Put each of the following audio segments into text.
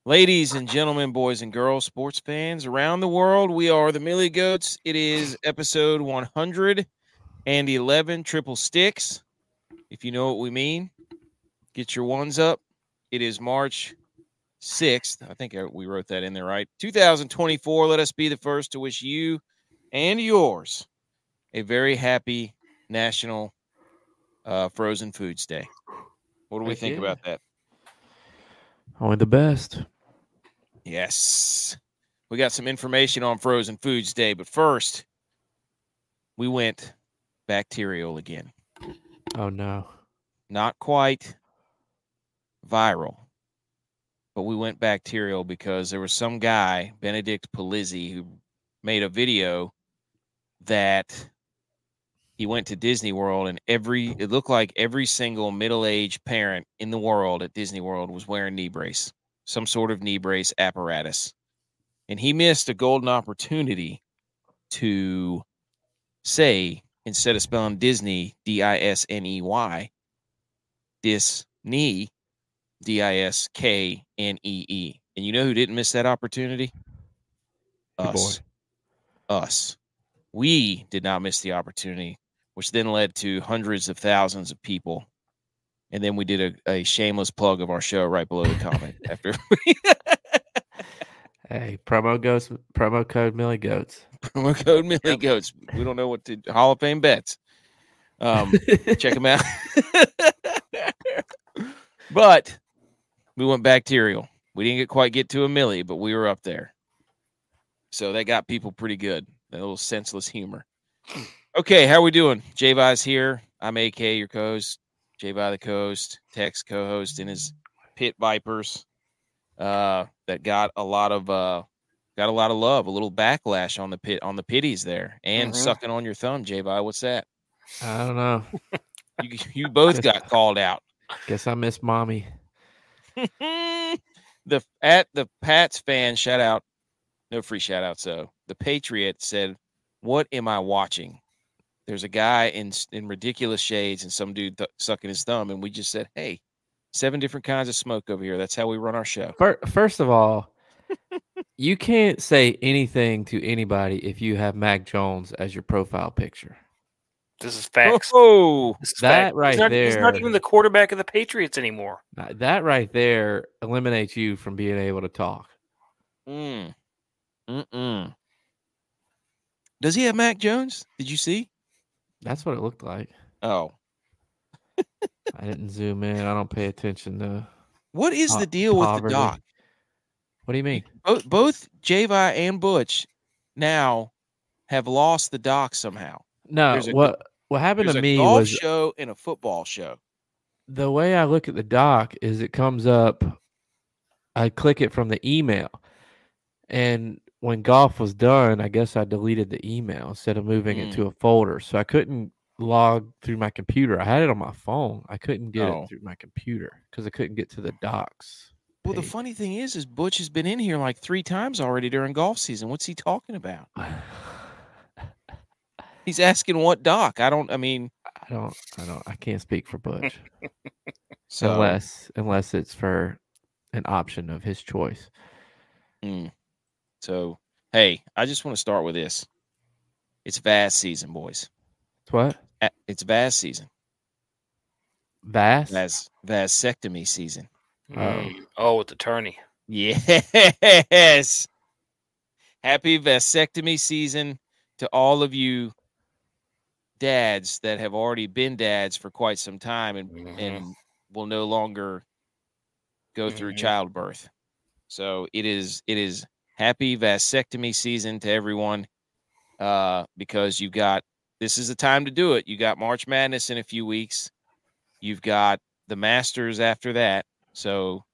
Ladies and gentlemen, boys and girls, sports fans around the world, we are the Millie Goats. It is episode 111, Triple Sticks. If you know what we mean, get your ones up. It is March 6th. I think we wrote that in there, right? 2024. Let us be the first to wish you and yours a very happy National Frozen Foods Day. What do we think about that? Only the best. Yes. We got some information on Frozen Foods Day, but first, we went bacterial again. Oh, no. Not quite viral, but we went bacterial because there was some guy, Benedict Polizzi, who made a video that he went to Disney World, and it looked like every single middle-aged parent in the world at Disney World was wearing knee brace, some sort of knee brace apparatus. And he missed a golden opportunity to say, instead of spelling Disney, D-I-S-N-E-Y, Disney, D-I-S-K-N-E-E. And you know who didn't miss that opportunity? Us. Us. We did not miss the opportunity, which then led to hundreds of thousands of people. And then we did a shameless plug of our show right below the comment after. Hey, promo code Millie Goats. Promo code Millie Goats. We don't know what to Hall of Fame bets. Check them out. But we went bacterial. We didn't quite get to a millie, but we were up there. So that got people pretty good. That little senseless humor. Okay, how are we doing? G.U.Y.S here. I'm AK, your co-host. G.U.Y. the co-host. Tex co-host in his Pit Vipers. That got a lot of love, a little backlash on the pitties there, and sucking on your thumb, J-Bye. What's that? I don't know. You both got called out. Guess I miss mommy. the Pats fan shout out, no free shout out. So the Patriot said, "What am I watching?" There's a guy in ridiculous shades and some dude sucking his thumb, and we just said, "Hey, 7 different kinds of smoke over here. That's how we run our show." First of all, you can't say anything to anybody if you have Mac Jones as your profile picture. This is facts. Oh, this is that fact. right there. He's not even the quarterback of the Patriots anymore. That right there eliminates you from being able to talk. Does he have Mac Jones? Did you see? That's what it looked like. Oh. I didn't zoom in. I don't pay attention to. What is the deal with the doc? What do you mean? Both J.Y. and Butch now have lost the doc somehow. No, what happened to me golf was show and a football show. The way I look at the doc is it comes up. I click it from the email, and when golf was done, I guess I deleted the email instead of moving it to a folder, so I couldn't log through my computer. I had it on my phone. I couldn't get it through my computer because I couldn't get to the docs. Well, the funny thing is Butch has been in here like 3 times already during golf season. What's he talking about? He's asking what doc. I can't speak for Butch. So unless it's for an option of his choice. So, hey, I just want to start with this. It's VAS season, boys. It's what? It's VAS season. VAS? Vasectomy season. With the tourney. Yes. Happy vasectomy season to all of you dads that have already been dads for quite some time and will no longer go through childbirth. So it is happy vasectomy season to everyone, because this is the time to do it. You got March Madness in a few weeks. You've got the Masters after that. So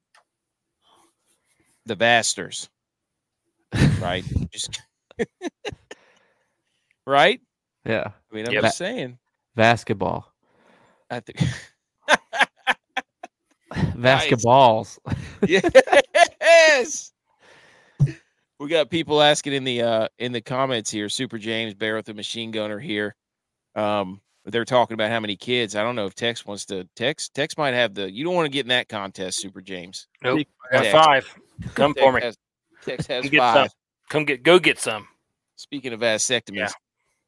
the Vasters, right? Right? Yeah. I mean, I'm just saying. Basketball. I think. Basketballs. Yes. We got people asking in the comments here. Super James, Bear with the Machine Gunner here. They're talking about how many kids. I don't know if Tex wants to. Tex might have you don't want to get in that contest, Super James. Nope. I got 5. Come for me. Tex has Come get 5. some. Go get some. Speaking of vasectomies,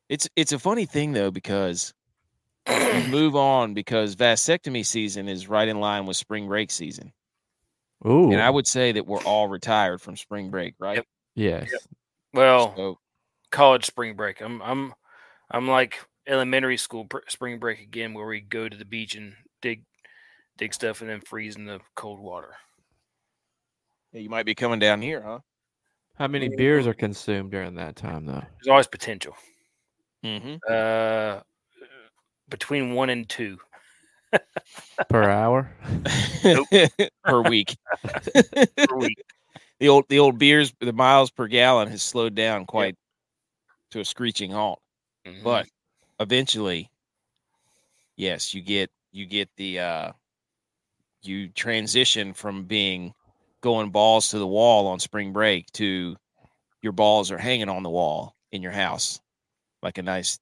Yeah. it's a funny thing though, because you move on, because vasectomy season is right in line with spring break season. Ooh. And I would say that we're all retired from spring break, right? Yep. Yes. Yep. Well, So, college spring break. I'm like elementary school spring break again, where we go to the beach and dig stuff and then freeze in the cold water. yeah, you might be coming down here, huh? How many beers are consumed during that time, though? There's always potential. Mm-hmm. Between 1 and 2 Per hour? Per week. per week. The old beers, the miles per gallon has slowed down quite to a screeching halt. Mm-hmm. But eventually, yes, you get the you transition from going balls to the wall on spring break to your balls are hanging on the wall in your house like a nice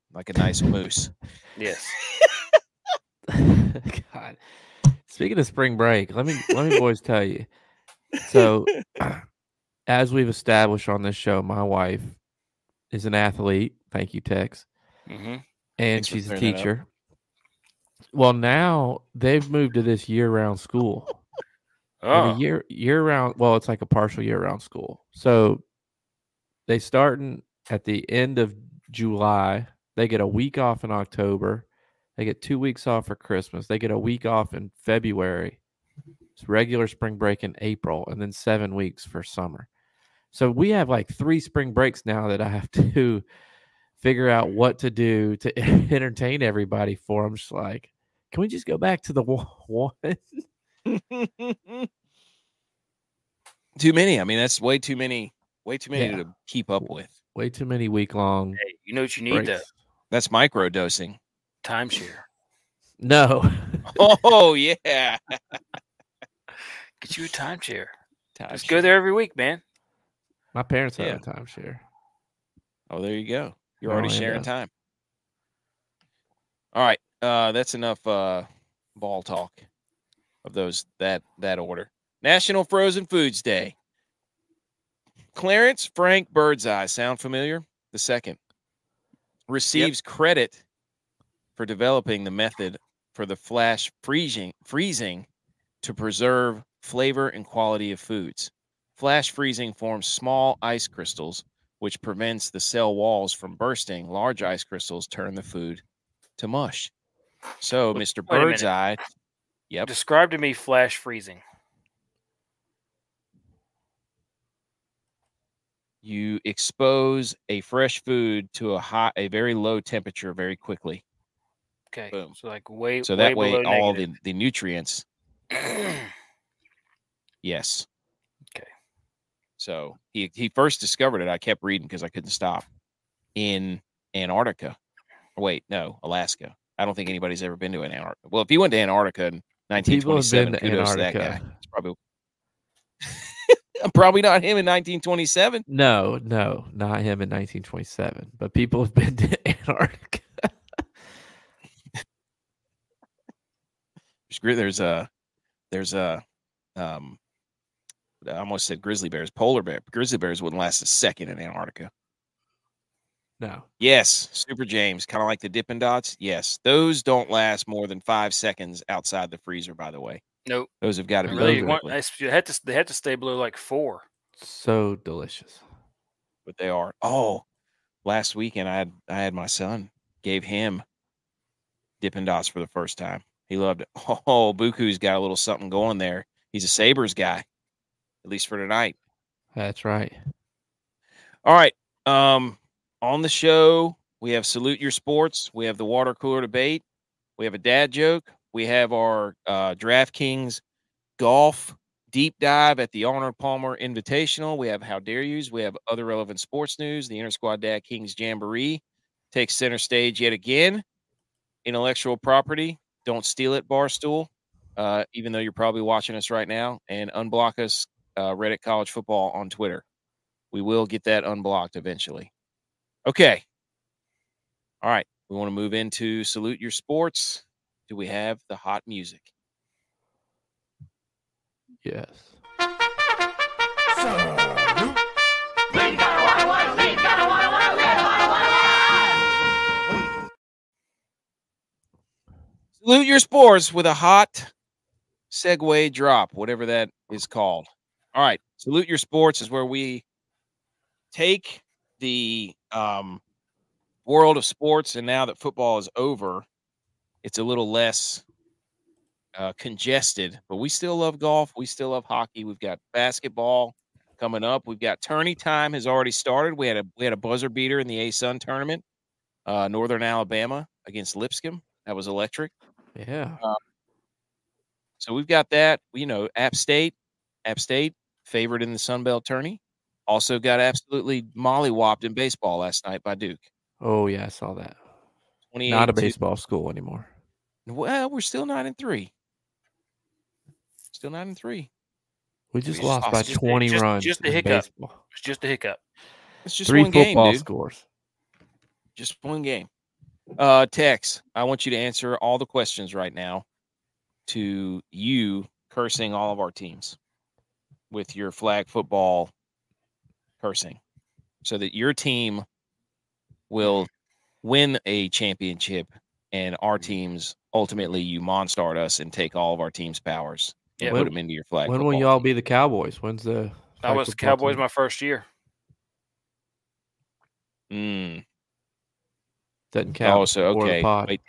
moose. Yes. God. Speaking of spring break, let me boys tell you. So, as we've established on this show, my wife is an athlete. Thank you, Tex. Mm-hmm. And Thanks for she's a clearing that up. teacher. Well, now they've moved to this year-round school. And a year-round, well, it's like a partial year-round school. So they starting at the end of July. They get a week off in October. They get 2 weeks off for Christmas. They get a week off in February. It's regular spring break in April, and then 7 weeks for summer. So we have like 3 spring breaks now that I have to figure out what to do to entertain everybody for. I'm just like, can we just go back to the one? Too many. I mean, that's way too many to keep up with. Way too many week-long. Hey, you know what you need? breaks. That's micro dosing. Timeshare. No. Oh yeah. Get you a timeshare. Just go there every week, man. My parents have Yeah. a timeshare. Oh, there you go. You're No, already I sharing know. time. All right. That's enough ball talk of that order. National Frozen Foods Day. Clarence Frank Birdseye, sound familiar? The second receives credit for developing the method for the flash freezing to preserve flavor and quality of foods. Flash freezing forms small ice crystals, which prevents the cell walls from bursting. Large ice crystals turn the food to mush. So, Mr. Wait a minute. Birdseye, yep. Describe to me flash freezing. You expose a fresh food to a very low temperature very quickly. Okay. Boom. So like way So that way below all negative. the nutrients. Yes. Okay. So he first discovered it. I kept reading because I couldn't stop. In Antarctica. Wait, no, Alaska. I don't think anybody's ever been to Antarctica. Well, if you went to Antarctica in 1927, kudos to that guy. It's probably probably not him in 1927. No, not him in 1927. But people have been to Antarctica. There's I almost said grizzly bears, polar bear. Grizzly bears wouldn't last a second in Antarctica. No. Yes, Super James, kind of like the Dippin' Dots. Yes, those don't last more than 5 seconds outside the freezer. By the way, nope. Those have got to be Really, quickly. they had to stay below like 4. So delicious. But they are. Oh, last weekend I had my son, gave him Dippin' Dots for the first time. He loved it. Oh, Buku's got a little something going there. He's a Sabres guy, at least for tonight. That's right. All right. On the show, we have Salute Your Sports. We have the water cooler debate. We have a dad joke. We have our DraftKings golf deep dive at the Arnold Palmer Invitational. We have How Dare Yous. We have other relevant sports news. The Intersquad Dad Kings Jamboree takes center stage yet again. Intellectual property. Don't steal it, Barstool, even though you're probably watching us right now. And unblock us, Reddit College Football on Twitter. We will get that unblocked eventually. Okay. All right. We want to move into Salute Your Sports. Do we have the hot music? Yes. Salute your sports with a hot segue drop, whatever that is called. All right. Salute your sports is where we take the world of sports, and now that football is over, it's a little less congested, but we still love golf. We still love hockey. We've got basketball coming up. We've got tourney time has already started. We had a buzzer beater in the A-Sun tournament, Northern Alabama against Lipscomb. That was electric. Yeah. So we've got that. App State, favored in the Sun Belt tourney. Also got absolutely mollywopped in baseball last night by Duke. Oh, yeah, I saw that. 28 Not a baseball school anymore. Well, we're still 9-3. Still 9-3. We just lost by 20 runs. Just a in hiccup. Baseball. It's just a hiccup. It's just 3 one game, football dude. scores. Just one game. Tex, I want you to answer all the questions right now to you cursing all of our teams with your flag football cursing so that your team will win a championship and our teams ultimately you monstart us and take all of our team's powers and put them into your flag When football will y'all team. be the Cowboys? When's the I was the Cowboys my first year. Doesn't count. Oh, so okay. Wait.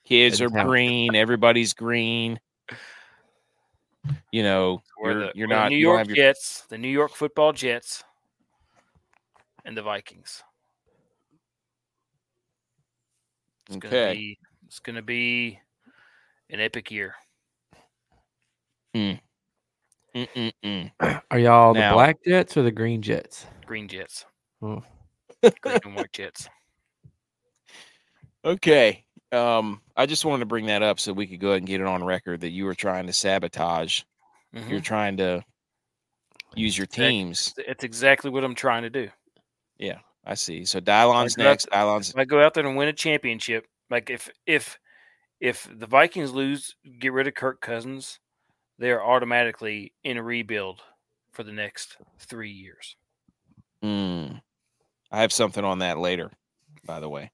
Kids are green. Everybody's green. You're not. New York Jets, the New York Football Jets, and the Vikings. It's gonna be an epic year. Are y'all the black Jets or the green Jets? Green Jets. Oh. Green and white Jets. Okay. I just wanted to bring that up so we could go ahead and get it on record that you were trying to sabotage. Mm-hmm. You're trying to use your teams. It's exactly what I'm trying to do. Yeah, I see. So Dylon's next. If I go out there and win a championship, like if the Vikings lose, get rid of Kirk Cousins, they are automatically in a rebuild for the next 3 years. I have something on that later, by the way.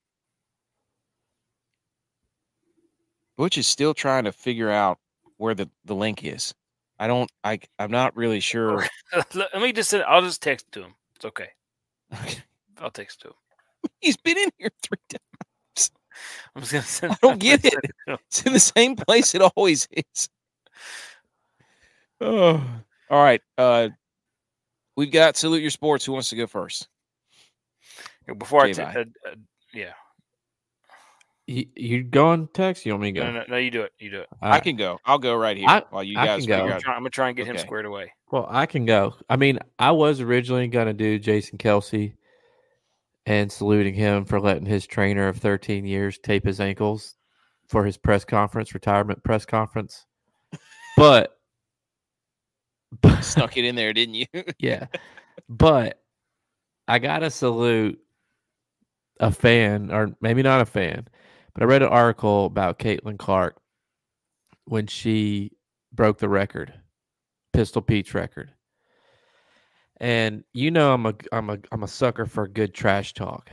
Butch is still trying to figure out where the link is. I'm not really sure. I'll just text it to him. It's okay. I'll text it to him. He's been in here 3 times. I'm just gonna send. I don't get it. It's in the same place it always is. Oh, all right. We've got Salute Your Sports. Who wants to go first? Before yeah. You going, Tex? You want me to go? No, you do it. You do it. I can go. I'll go right here while you guys figure out. I'm gonna try and get him squared away. Well, I can go. I mean, I was originally gonna do Jason Kelsey and saluting him for letting his trainer of 13 years tape his ankles for his retirement press conference. But snuck it in there, didn't you? Yeah. But I gotta salute a fan, or maybe not a fan, but I read an article about Caitlin Clark when she broke the record, Pistol Pete's record. And I'm a sucker for good trash talk.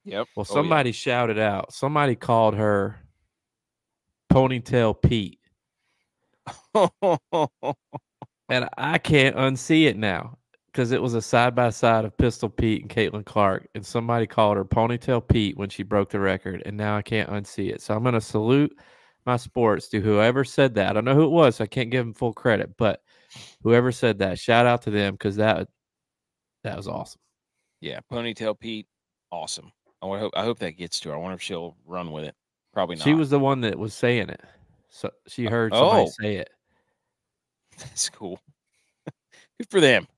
Yep. Well, somebody shouted out. Somebody called her Ponytail Pete. And I can't unsee it now because it was a side-by-side of Pistol Pete and Caitlin Clark, and somebody called her Ponytail Pete when she broke the record, and now I can't unsee it. So I'm going to salute my sports to whoever said that. I don't know who it was, so I can't give them full credit, but whoever said that, shout out to them because that was awesome. Yeah, Ponytail Pete, awesome. I hope that gets to her. I wonder if she'll run with it. Probably not. She was the one that was saying it, so she heard somebody say it. That's cool. Good for them.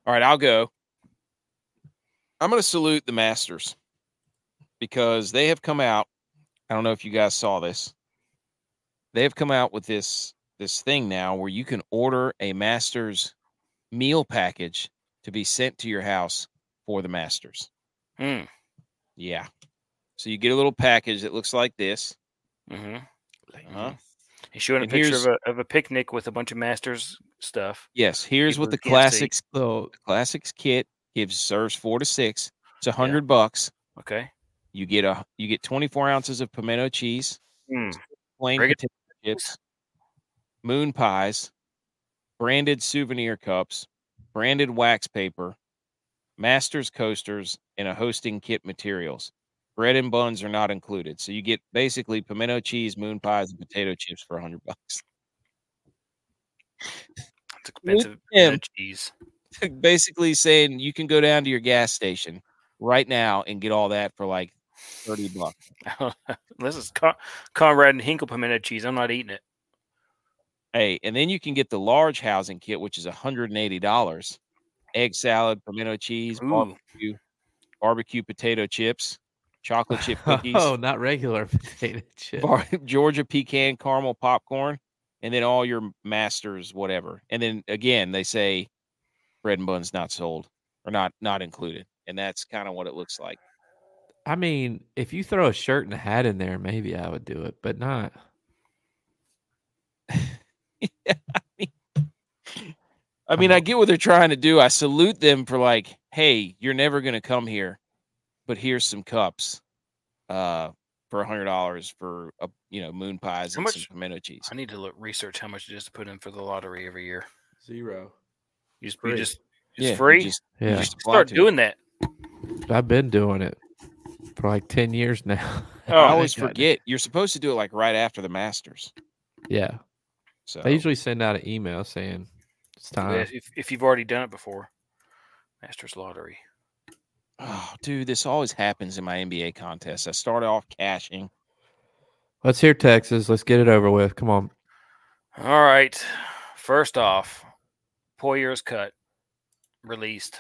All right, I'll go. I'm going to salute the Masters because they have come out. I don't know if you guys saw this. They have come out with this thing now where you can order a Masters meal package to be sent to your house for the Masters. Yeah. So you get a little package that looks like this. Mm-hmm. He's showing a And picture of a picnic with a bunch of Masters stuff. Yes, here's People what the who can't see. classics kit serves 4 to 6. It's Yeah. $100. Okay. You get 24 ounces of pimento cheese, plain Regular potato chips, moon pies, branded souvenir cups, branded wax paper, Masters coasters, and a hosting kit materials. Bread and buns are not included, so you get basically pimento cheese, moon pies, and potato chips for $100. It's expensive cheese. Basically saying you can go down to your gas station right now and get all that for like $30. This is Conrad and Hinkle pimento cheese. I'm not eating it. Hey, and then you can get the large housing kit, which is $180. Egg salad, pimento cheese, barbecue potato chips, chocolate chip cookies. Oh, not regular potato chips. Georgia pecan caramel popcorn, and then all your Masters, whatever. And then again, they say bread and buns not sold or not included. And that's kind of what it looks like. I mean, if you throw a shirt and a hat in there, maybe I would do it, but not. I mean, I get what they're trying to do. I salute them for like, hey, you're never going to come here, but here's some cups for $100 for moon pies and some pimento cheese. I need to research how much it is to put in for the lottery every year. 0. It's Yeah, free. You just start doing that. I've been doing it for like 10 years now. I always forget. You're supposed to do it like right after the Masters. Yeah. So they usually send out an email saying it's time. If you've already done it before. Masters lottery. Oh, dude, this always happens in my NBA contests. I start off cashing. Let's hear Texas. Let's get it over with. Come on. All right. First off, Poyer's cut released.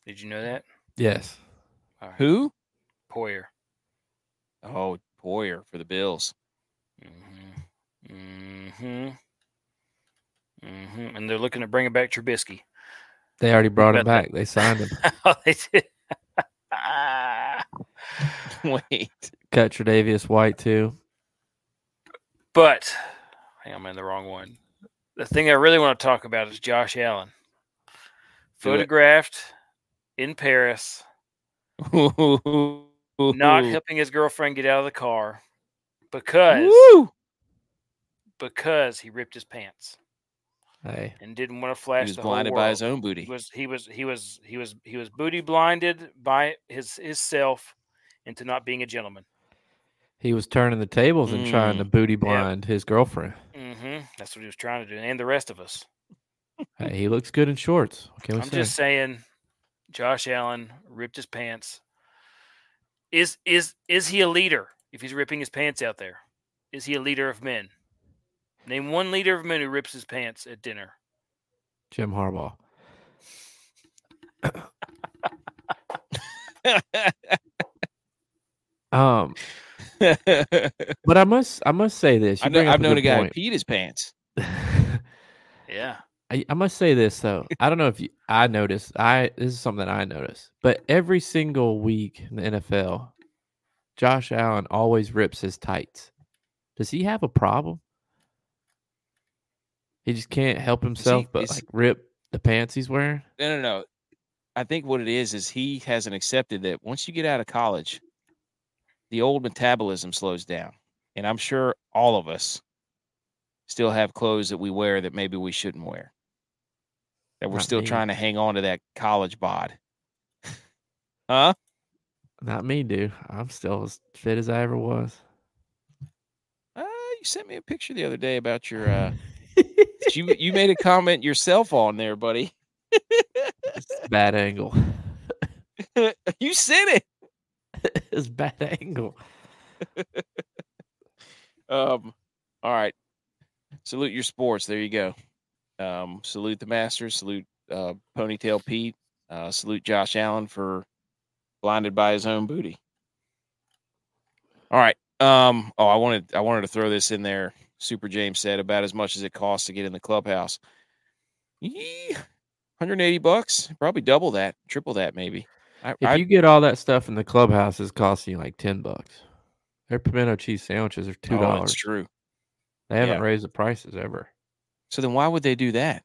Did you know that? Yes. Right. Who? Poyer. Oh, Poyer for the Bills. And they're looking to bring back Trubisky. They already brought him back. They signed him. Oh, they did. Wait. Cut Tre'Davious White too. But I'm in the wrong one. The thing I really want to talk about is Josh Allen. Photographed in Paris. Not helping his girlfriend get out of the car because he ripped his pants. Hey. And didn't want to flash. He was the blinded whole world. by his own booty. He was booty blinded by his self into not being a gentleman. He was turning the tables and trying to booty blind his girlfriend. That's what he was trying to do, and the rest of us. Hey, he looks good in shorts. I'm just saying, Josh Allen ripped his pants. Is he a leader if he's ripping his pants out there? Is he a leader of men? Name one leader of men who rips his pants at dinner. Jim Harbaugh. But I must say this. I've known a guy who peed his pants. Yeah. I must say this though. I don't know if I noticed. This is something that I noticed. But every single week in the NFL, Josh Allen always rips his tights. Does he have a problem? He just can't help himself but like rip the pants he's wearing? No. I think what it is he hasn't accepted that once you get out of college, the old metabolism slows down. And I'm sure all of us still have clothes that we wear that maybe we shouldn't wear. That we're still trying to hang on to that college bod. Huh? Not me, dude. I'm still as fit as I ever was. You sent me a picture the other day about your you made a comment yourself on there, buddy. It's a bad angle. You sent it. It's bad angle. All right. Salute your sports. There you go. Salute the Masters. Salute Ponytail Pete. Salute Josh Allen for blinded by his own booty. All right. I wanted to throw this in there. Super James said about as much as it costs to get in the clubhouse. $180, probably double that, triple that, maybe. If you get all that stuff in the clubhouse, it's costing you like $10. Their pimento cheese sandwiches are $2. Oh, that's true. They haven't raised the prices ever. So then why would they do that?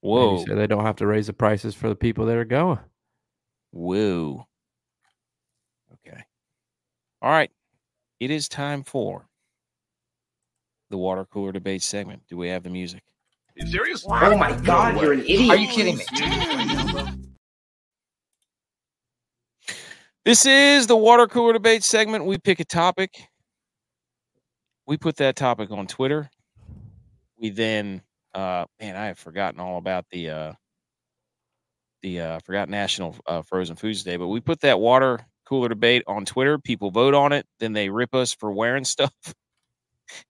Maybe Whoa. so they don't have to raise the prices for the people that are going. Whoa. Okay. All right. It is time for the water cooler debate segment. Do we have the music? Are you serious? Oh my God, you're an idiot. Are you kidding me? This is the water cooler debate segment. We pick a topic. We put that topic on Twitter. We then, man, I have forgotten all about the forgot National Frozen Foods Day, but we put that water cooler debate on Twitter. People vote on it. Then they rip us for wearing stuff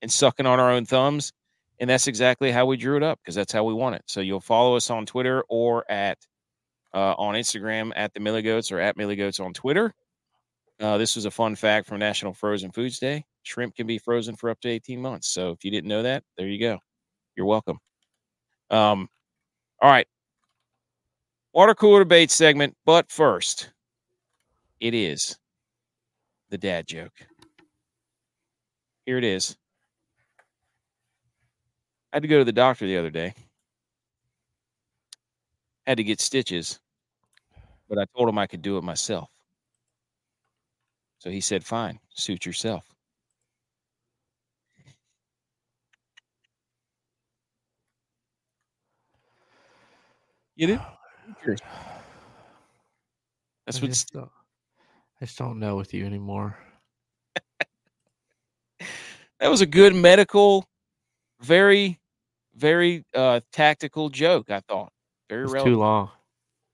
and sucking on our own thumbs. And that's exactly how we drew it up because that's how we want it. So you'll follow us on Twitter or on Instagram at the Millie Goats or at Millie Goats on Twitter. This was a fun fact from National Frozen Foods Day. Shrimp can be frozen for up to 18 months. So if you didn't know that, there you go. You're welcome. All right. Water cooler debate segment. But first, it is the dad joke. Here it is. I had to go to the doctor the other day. Had to get stitches, but I told him I could do it myself. So he said, fine, suit yourself. You did? That's I just don't know with you anymore. That was a good medical, very, very tactical joke, I thought. Very It's relevant. too long.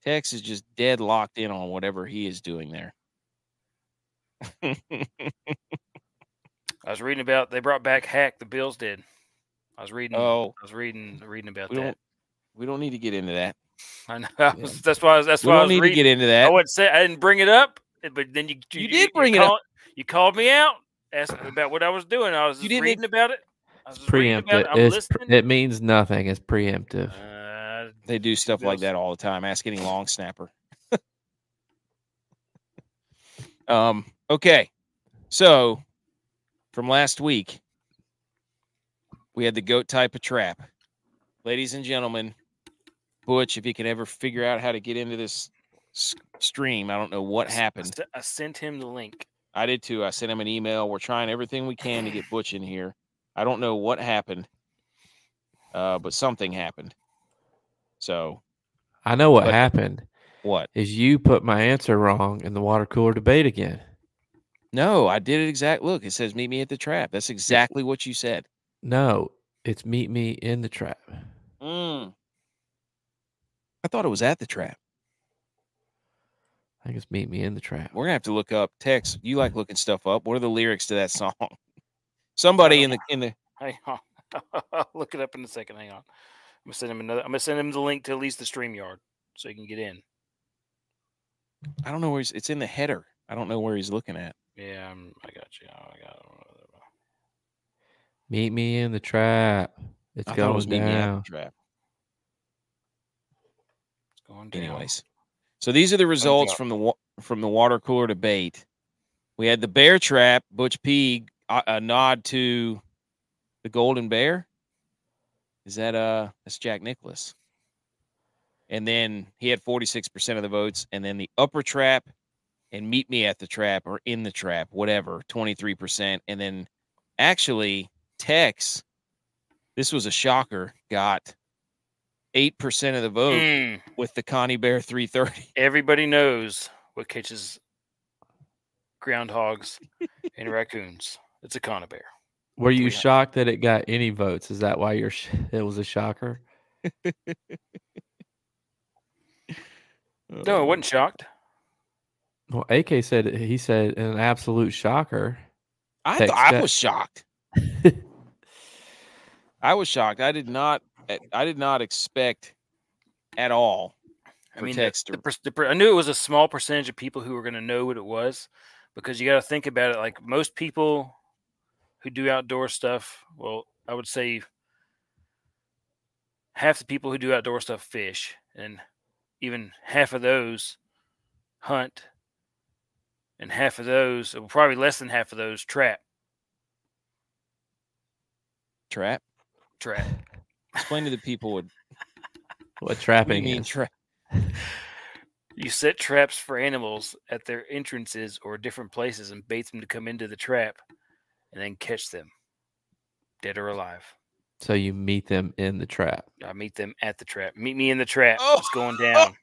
Tex is just dead locked in on whatever he is doing there. I was reading about they brought back Hack. The Bills did. I was reading about that. We don't need to get into that. I know. That's why I was need reading. to get into that. I wouldn't say I didn't bring it up, but then you did bring it up. You called me out, asked about what I was doing. I was just reading about it. I was just reading about it. I'm listening. It means nothing. It's preemptive. They do stuff like that all the time. Ask any long snapper. Okay. So from last week, we had the goat type of trap. Ladies and gentlemen, Butch, if he can ever figure out how to get into this stream, I don't know what happened. I sent him the link. I did too. I sent him an email. We're trying everything we can to get Butch in here. I don't know what happened, but something happened. So I know what happened. What? Is you put my answer wrong in the water cooler debate again. No, I did it exact. Look, it says meet me at the trap. That's exactly what you said. No, it's meet me in the trap. I thought it was at the trap. I think it's meet me in the trap. We're gonna have to look up Tex. You like looking stuff up. What are the lyrics to that song? Somebody in the Hang on. I'll look it up in a second. Hang on. I'm gonna send him the link to at least the StreamYard so he can get in. I don't know where it's in the header. I don't know where he's looking at. Yeah, I got you. I got it. Meet me in the trap. It's I going thought it was down. meet me at the trap. It's going down. Anyways, so these are the results from the water cooler debate. We had the bear trap. Butch P a nod to the golden bear. Is that that's Jack Nicklaus? And then he had 46% of the votes. And then the upper trap and meet me at the trap or in the trap, whatever, 23%. And then actually Tex, this was a shocker, got 8% of the vote with the Connie Bear 330. Everybody knows what catches groundhogs and raccoons. It's a Connie Bear. Were you shocked that it got any votes? Is that why it was a shocker? No, I wasn't shocked. Well, AK said he said an absolute shocker. I was shocked. I was shocked. I did not expect at all. I mean, I knew it was a small percentage of people who were going to know what it was, because you got to think about it. Like most people who do outdoor stuff, well, I would say half the people who do outdoor stuff fish, and even half of those hunt, and half of those, probably less than half of those, trap. Trap. Trap. Explain to the people what do you trapping mean is. trap. You set traps for animals at their entrances or different places and bait them to come into the trap and then catch them, dead or alive. So you meet them in the trap. I meet them at the trap. Meet me in the trap. Oh. It's going down.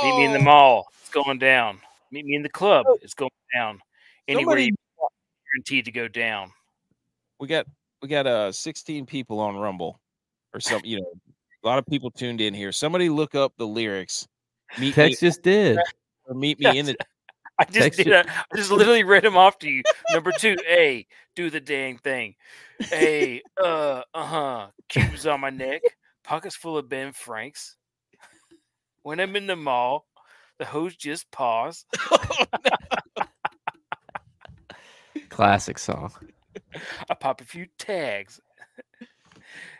Meet me in the mall. It's going down. Meet me in the club. It's going down. Anywhere Somebody, you're guaranteed to go down. we got 16 people on Rumble or something. You know, a lot of people tuned in here. Somebody look up the lyrics. Meet Tex me just did. or meet me in the. I just did. I just literally read them off to you. Number 2, A, do the dang thing. A, cubes on my neck, pockets full of Ben Franks. When I'm in the mall, the hoes just pause. Classic song. I pop a few tags.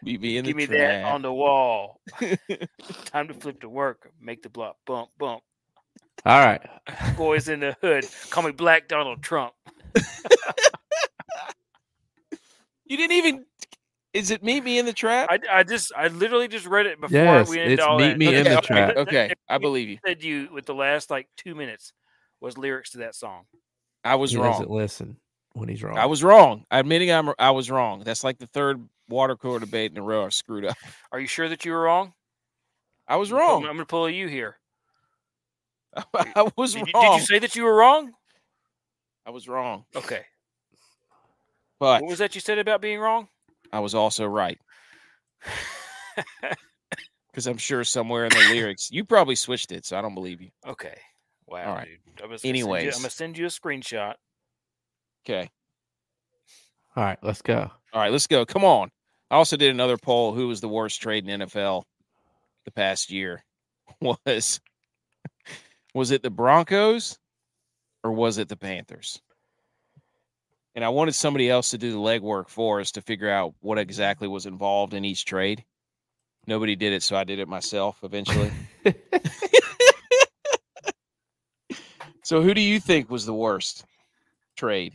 Meet me in Give the me that on the wall. Time to flip to work. Make the block bump, bump. All right. Boys in the hood. Call me Black Donald Trump. You didn't even. Is it meet me in the trap? I literally just read it before Yes, we ended it's all meet that. me in the trap. Okay, I believe you. Said you with the last like 2 minutes was lyrics to that song. I was He wrong. doesn't listen when he's wrong. I was wrong. Admitting I was wrong. That's like the third water cooler debate in a row I screwed up. Are you sure that you were wrong? I was I'm wrong. going to pull you here. I was Did wrong. you say that you were wrong? I was wrong. Okay. But What was that you said about being wrong? I was also right. Because I'm sure somewhere in the lyrics, you probably switched it, so I don't believe you. Okay. Wow, All right. dude. I'm going Anyways. to send you a screenshot. Okay. All right, let's go. All right, let's go. Come on. I also did another poll. Who was the worst trade in NFL the past year? Was it the Broncos or was it the Panthers? And I wanted somebody else to do the legwork for us to figure out what exactly was involved in each trade. Nobody did it, so I did it myself eventually. So who do you think was the worst trade?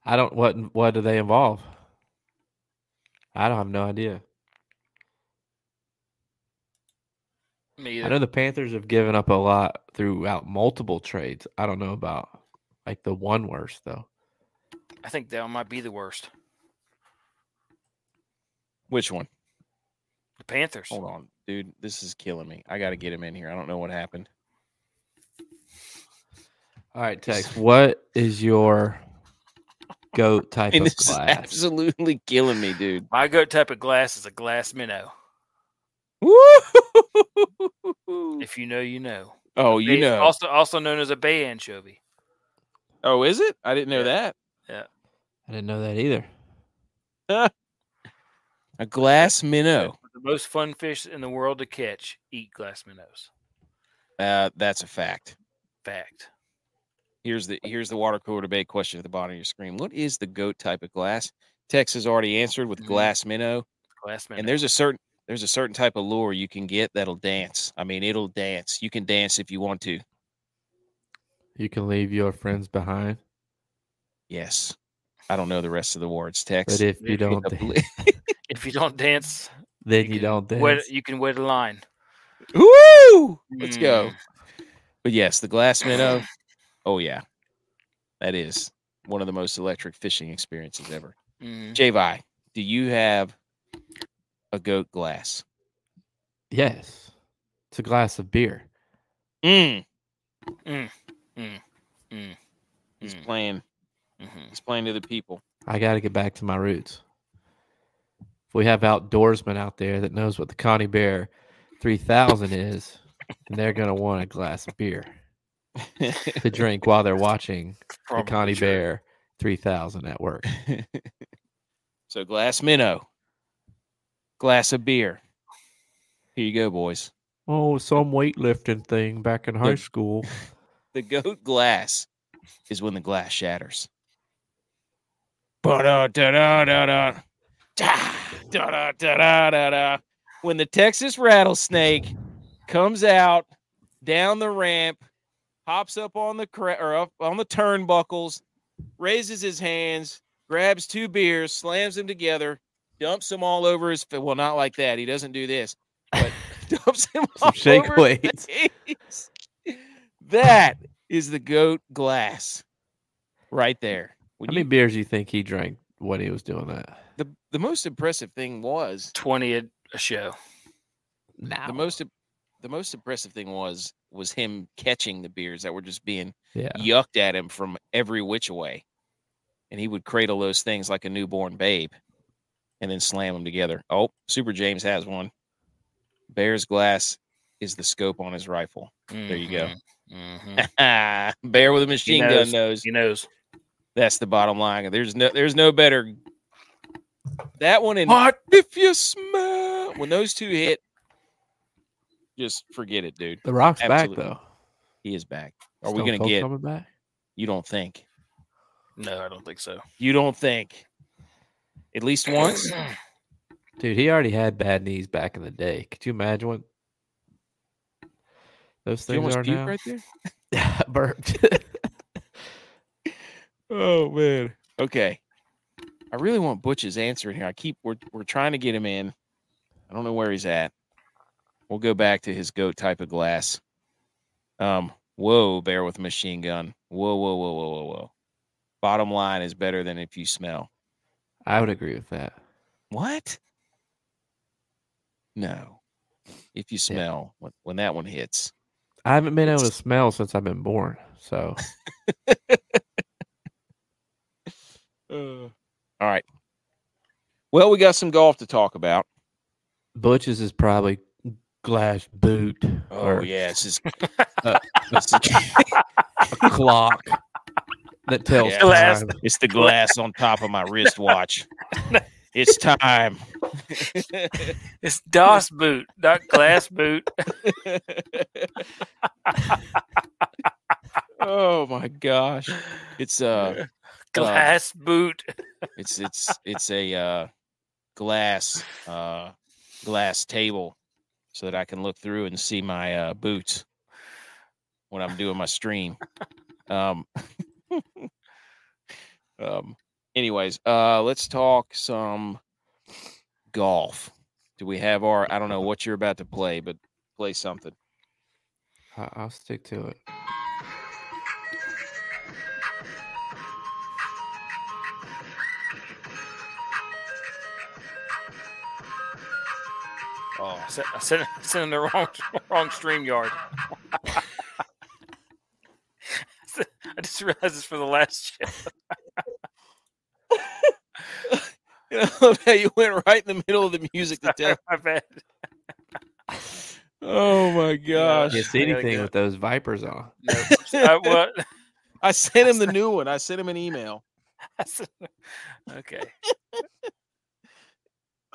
I don't. What do they involve? I don't have no idea. Me I either. know the Panthers have given up a lot throughout multiple trades. I don't know about like the one worst though. I think that one might be the worst. Which one? The Panthers. Hold on, dude. This is killing me. I got to get him in here. I don't know what happened. All right, Tex. What is your goat type of This glass? is absolutely killing me, dude. My goat type of glass is a glass minnow. Woo! If you know, you know. Oh, you know. Also known as a bay anchovy. Oh, is it? I didn't know that. Yeah. I didn't know that either. A glass minnow. The most fun fish in the world to catch eat glass minnows. That's a fact. Fact. Here's the water cooler debate question at the bottom of your screen. What is the goat type of glass? Tex has already answered with glass minnow. Glass minnow. And there's a certain type of lure you can get that'll dance. I mean, it'll dance. You can dance if you want to. You can leave your friends behind. Yes. I don't know the rest of the words, Tex. But if you don't, if you don't dance, then you don't dance. You can wet a line. Woo! Let's go. But yes, the glass minnow. Oh yeah, that is one of the most electric fishing experiences ever. G.U.Y, do you have a goat glass? Yes, it's a glass of beer. He's playing. He's playing to the people. I got to get back to my roots. If we have outdoorsmen out there that knows what the Connie Bear 3000 is, then they're going to want a glass of beer to drink while they're watching the Connie Bear 3000 at work. So glass minnow, glass of beer. Here you go, boys. Oh, some weightlifting thing back in high school. The goat glass is when the glass shatters. When the Texas rattlesnake comes out down the ramp, hops up on the up on the turnbuckles, raises his hands, grabs two beers, slams them together. dumps them all over his face. Well, not like that. He doesn't do this, but dumps him Some all shake over weights. his face. That is the GOAT glass right there. How many beers do you think he drank when he was doing that? The most impressive thing was 20 a show. Now. The most impressive thing was him catching the beers that were just being Yeah. yucked at him from every which way. And he would cradle those things like a newborn babe and then slam them together. Oh, Super James has one. Bear's glass is the scope on his rifle. There you go. Mm-hmm. Bear with a machine gun knows. He knows. That's the bottom line. There's no better. That one and What? If you smell when those two hit, just forget it, dude. The Rock's Absolutely. back though. He is back. Are we Stone gonna Cold get? coming back? You don't think? No, I don't think so. You don't think? At least once? Dude, he already had bad knees back in the day. Could you imagine what those You things almost are puked now? right there. I burped. Oh man. Okay. I really want Butch's answer in here. We're trying to get him in. I don't know where he's at. We'll go back to his GOAT type of glass. Whoa, bear with a machine gun. Whoa. Bottom line is better than if you smell. I would agree with that. What? No. If you smell when that one hits. I haven't been able to smell since I've been born. So All right. Well, we got some golf to talk about. Butch's is probably glass boot. Oh, yeah. It's just a clock that tells time. It's the glass on top of my wristwatch. It's time. It's DOS boot, not glass boot. Oh my gosh. It's glass boot. It's a glass table so that I can look through and see my boots when I'm doing my stream. Anyways, let's talk some golf. Do we have I don't know what you're about to play, but play something. I'll stick to it. Oh, I sent in the wrong stream yard. I just realized it's for the last show. You know how you went right in the middle of the music to tell. My bad. Oh my gosh! You see anything with those Vipers on? No. What? I sent him the new one. I sent him an email. Okay.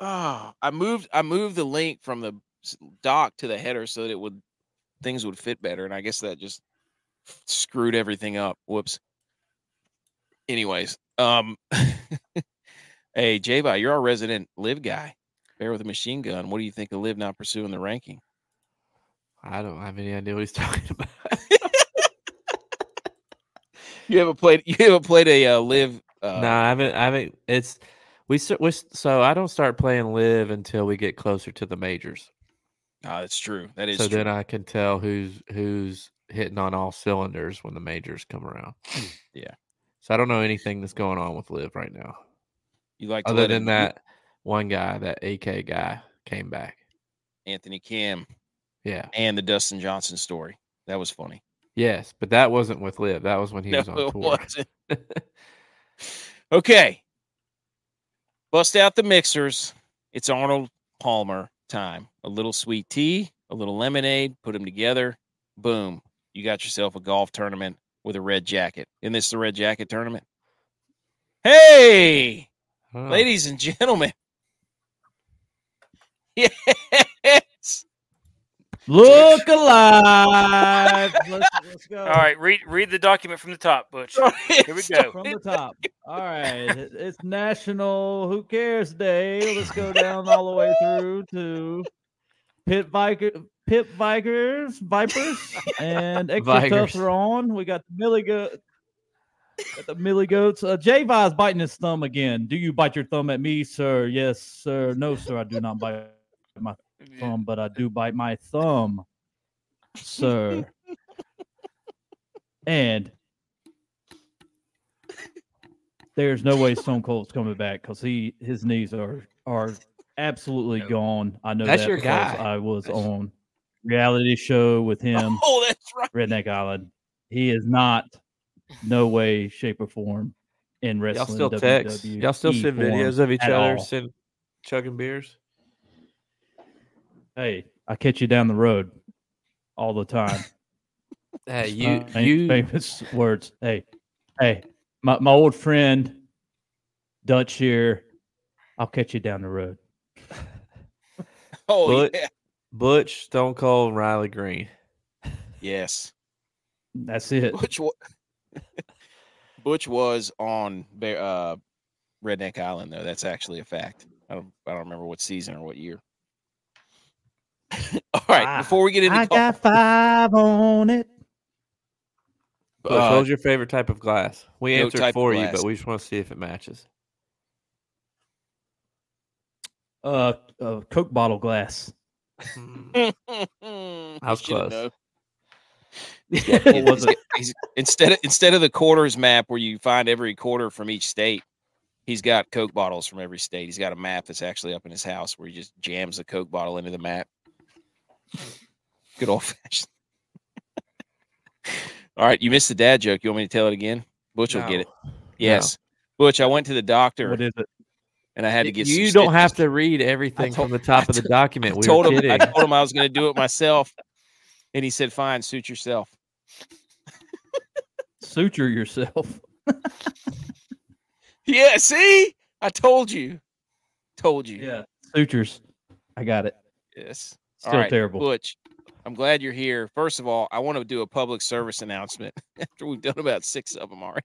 Oh, I moved the link from the dock to the header so that things would fit better, and I guess that just screwed everything up. Whoops. Anyways, hey J-Bot, you're our resident Liv guy. Bear with a machine gun. What do you think of Liv not pursuing the ranking? I don't have any idea what he's talking about. You haven't played a Liv? No, I haven't. So I don't start playing Live until we get closer to the majors. Oh, that's true. That is so true. Then I can tell who's hitting on all cylinders when the majors come around. Yeah. So I don't know anything that's going on with Live right now. You like other than that one guy, that AK guy, came back. Anthony Kim. Yeah. And the Dustin Johnson story. That was funny. Yes, but that wasn't with Liv. That was when he was on tour. Wasn't. Okay. Bust out the mixers. It's Arnold Palmer time. A little sweet tea, a little lemonade, put them together. Boom. You got yourself a golf tournament with a red jacket. Isn't this the red jacket tournament? Hey, ladies and gentlemen. Yes. Look alive. Let's go. All right, read the document from the top, Butch. Here we go. From the top. All right. It's National Who Cares Day. Let's go down all the way through to Vipers, and Extra Toughs are on. We got the Got the Millie Goats. G.U.Y.S biting his thumb again. Do you bite your thumb at me, sir? Yes, sir. No, sir. I do not bite my thumb, but I do bite my thumb, sir. And there's no way Stone Cold's coming back because his knees are absolutely gone. I know That's that your because guy. I was on reality show with him, Oh, that's right. Redneck Island. He is not, no way, shape, or form in wrestling. Y'all still WWE text? Y'all still send form videos of each at other, all. chugging beers? Hey, I catch you down the road all the time. Hey, Famous words. Hey, my old friend Dutch here. I'll catch you down the road. Oh, yeah. Butch, Stone Cold, and Riley Green. Yes. That's it. Butch was on Redneck Island, though. That's actually a fact. I don't remember what season or what year. All right, before we get into I got 5 on it. Butch, what was your favorite type of glass? We no answered type for of you, glass. but we just want to see if it matches. Coke bottle glass. I was close. Know. What was it? Instead of the quarters map where you find every quarter from each state, he's got Coke bottles from every state. He's got a map that's actually up in his house where he just jams the Coke bottle into the map. Good old fashioned. All right, you missed the dad joke. You want me to tell it again? Butch will get it. Yes. No. Butch, I went to the doctor. What is it? And I had to get You don't have to read everything from the top of the document. I told him I was going to do it myself. And he said, fine, suit yourself. Suture yourself. Yeah, see? I told you. Yeah, sutures. I got it. Yes. Still all right, terrible. Butch, I'm glad you're here. First of all, I want to do a public service announcement after we've done about 6 of them already.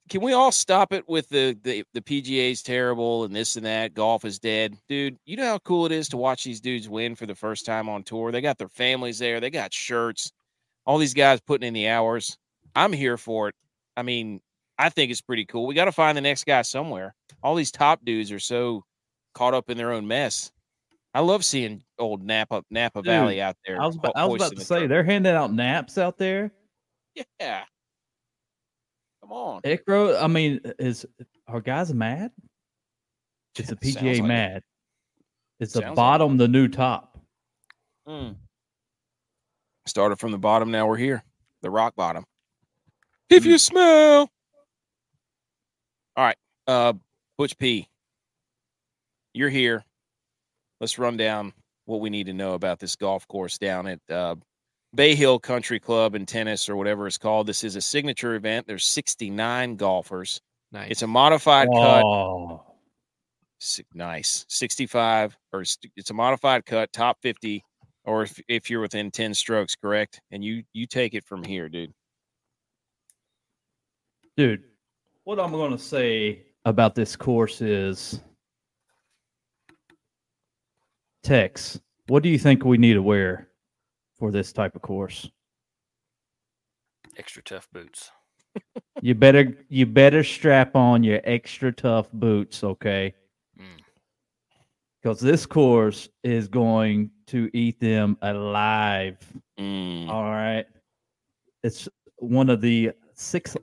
Can we all stop it with the PGA's terrible and this and that? Golf is dead. Dude, you know how cool it is to watch these dudes win for the first time on tour? They got their families there. They got shirts. All these guys putting in the hours. I'm here for it. I mean, I think it's pretty cool. We got to find the next guy somewhere. All these top dudes are so caught up in their own mess. I love seeing old Napa Dude, Valley out there. I was about to say, they're handing out naps out there. Yeah. Come on. Icro, I mean, are guys mad? Is the PGA mad? Is the bottom the new top? Started from the bottom, now we're here. The rock bottom. If you smell. All right. Butch P. You're here. Let's run down what we need to know about this golf course down at Bay Hill Country Club and Tennis, or whatever it's called. This is a signature event. There's 69 golfers. Nice. It's a modified cut. Nice. 65, or it's a modified cut, top 50, or if you're within 10 strokes, correct? And you take it from here, dude. Dude, what I'm going to say about this course is, Tex, what do you think we need to wear for this type of course? Extra tough boots. You better strap on your extra tough boots, okay? Because this course is going to eat them alive. All right. It's one of the 6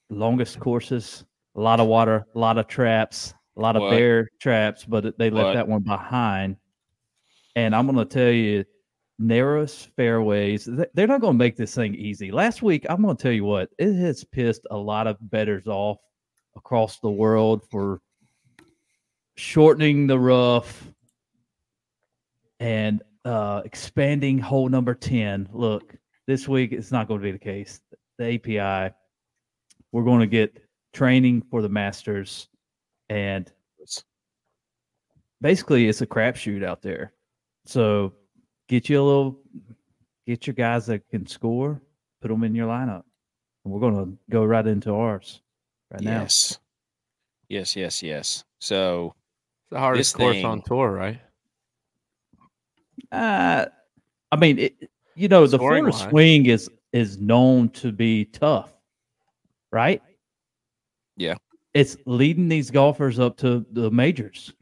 longest courses. A lot of water, a lot of traps, a lot of bear traps, but they left that one behind. And I'm going to tell you, narrowest fairways, they're not going to make this thing easy. Last week, I'm going to tell you what, it has pissed a lot of bettors off across the world for shortening the rough and expanding hole number 10. Look, this week, it's not going to be the case. The API, we're going to get training for the Masters, and basically, it's a crapshoot out there. So get your guys that can score, put them in your lineup. And we're going to go right into ours now. Yes. So it's the hardest course on tour, right? I mean, the Florida swing is is known to be tough, right? Yeah. It's leading these golfers up to the majors.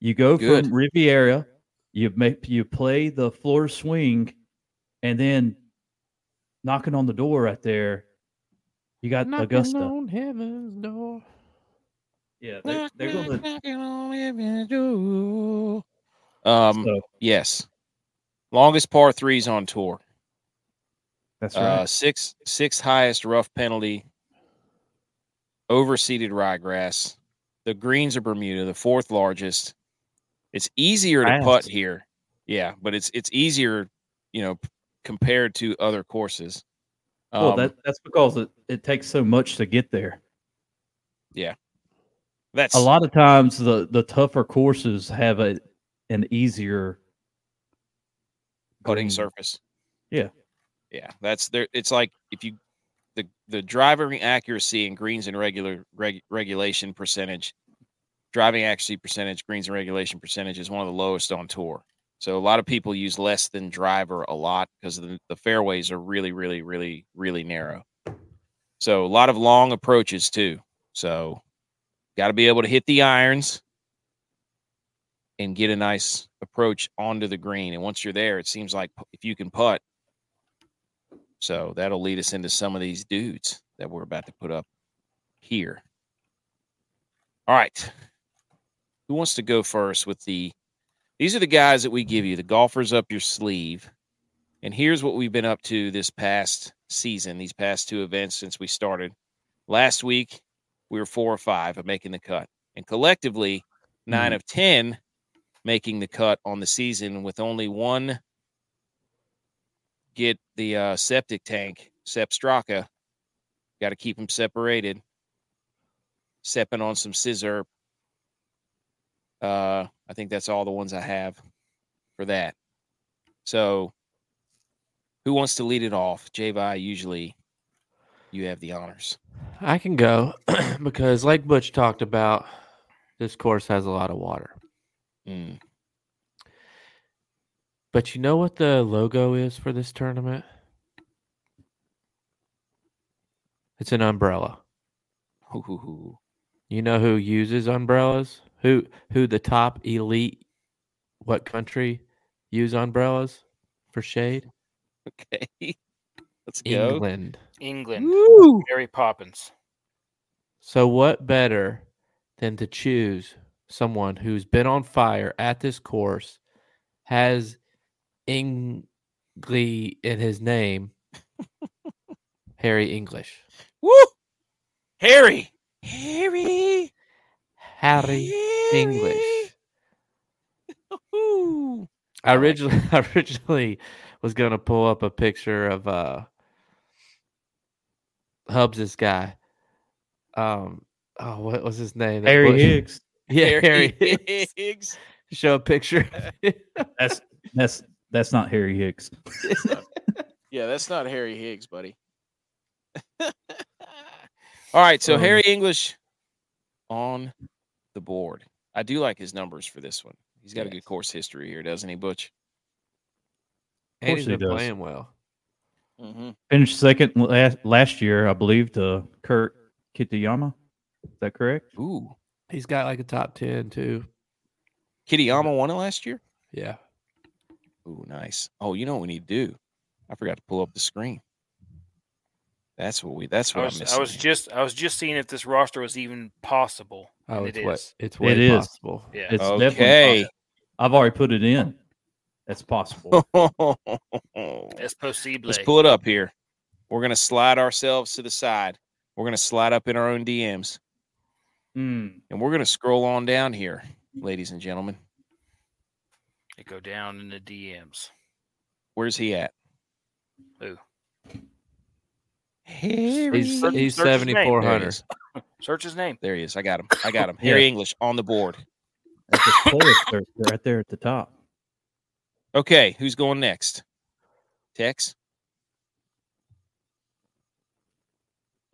You go Good. from Riviera, you play the Florida swing, and then knocking on the door right there, you got Knocking Augusta. on heaven's door. Yeah, they're going to. So Yes. Longest par threes on tour. that's right. Sixth highest rough penalty. Overseeded ryegrass. The greens are Bermuda, the fourth largest. It's easier to putt here. Yeah, but it's easier, compared to other courses. Well, that's because it takes so much to get there. Yeah. That's a lot of times the tougher courses have an easier putting green surface. Yeah. Yeah. That's there. It's like if you the driving accuracy in greens and regulation percentage, driving accuracy percentage, greens and regulation percentage is one of the lowest on tour. So a lot of people use less than driver a lot because the fairways are really, really, really, really narrow. So a lot of long approaches too. So got to be able to hit the irons and get a nice approach onto the green. And once you're there, it seems like if you can putt. So that'll lead us into some of these dudes that we're about to put up here. All right. Who wants to go first with these are the guys that we give you, the golfers up your sleeve. And here's what we've been up to this past season, these past two events since we started. Last week, we were 4 or 5 of making the cut. And collectively, 9 of 10 making the cut on the season, with only one get the septic tank, Sepp Straka. Got to keep them separated. Sepping on some scissor. I think that's all the ones I have for that. So who wants to lead it off? J.Vi, usually you have the honors. I can go because, like Butch talked about, this course has a lot of water. But you know what the logo is for this tournament? It's an umbrella. Ooh. You know who uses umbrellas? Who the top elite, what country use umbrellas for shade? Okay. Let's England. go. England. Woo! Mary Poppins. So what better than to choose someone who's been on fire at this course, has English in his name, Harry English. Woo! Harry English. Ooh. I originally was going to pull up a picture of Hubs' guy. What was his name? Harry Higgs. Yeah, Harry Higgs. Show a picture. That's not Harry Higgs. Yeah, that's not Harry Higgs, buddy. All right, so Harry English on the board. I do like his numbers for this one. He's got a good course history here, doesn't he, Butch? And he's been playing well. Mm-hmm. Finished second last year, I believe, to Kurt Kitayama. Is that correct? Ooh. He's got like a top 10, too. Kitayama won it last year? Yeah. Ooh, nice. Oh, you know what we need to do? I forgot to pull up the screen. That's what I'm missing. I was just seeing if this roster was even possible. Oh, it is. It's way possible. Yeah. It's okay. Definitely possible. I've already put it in. That's possible. It's possible. Let's pull it up here. We're going to slide ourselves to the side. We're going to slide up in our own DMs. And we're going to scroll on down here, ladies and gentlemen. They go down in the DMs. Where's he at? Who? He's 7,400. Search his name. There he is. I got him. Harry English on the board. That's a player right there at the top. Okay, who's going next? Tex?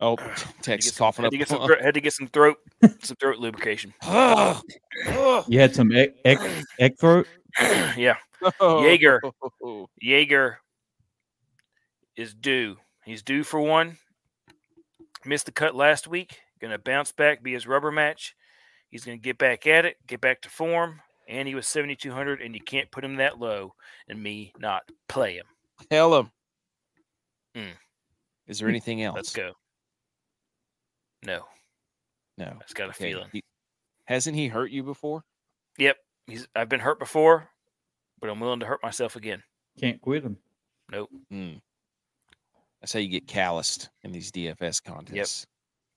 Oh, Tex coughing up. Had to get some throat lubrication. You had some egg throat? Yeah. Jaeger. is due. He's due for one. Missed the cut last week. Going to bounce back, be his rubber match. He's going to get back at it, get back to form. And he was 7,200, and you can't put him that low and me not play him. Tell him. Is there anything else? Let's go. No. No. I just got a feeling. Hasn't he hurt you before? Yep. I've been hurt before, but I'm willing to hurt myself again. Can't quit him. Nope. That's how you get calloused in these DFS contests.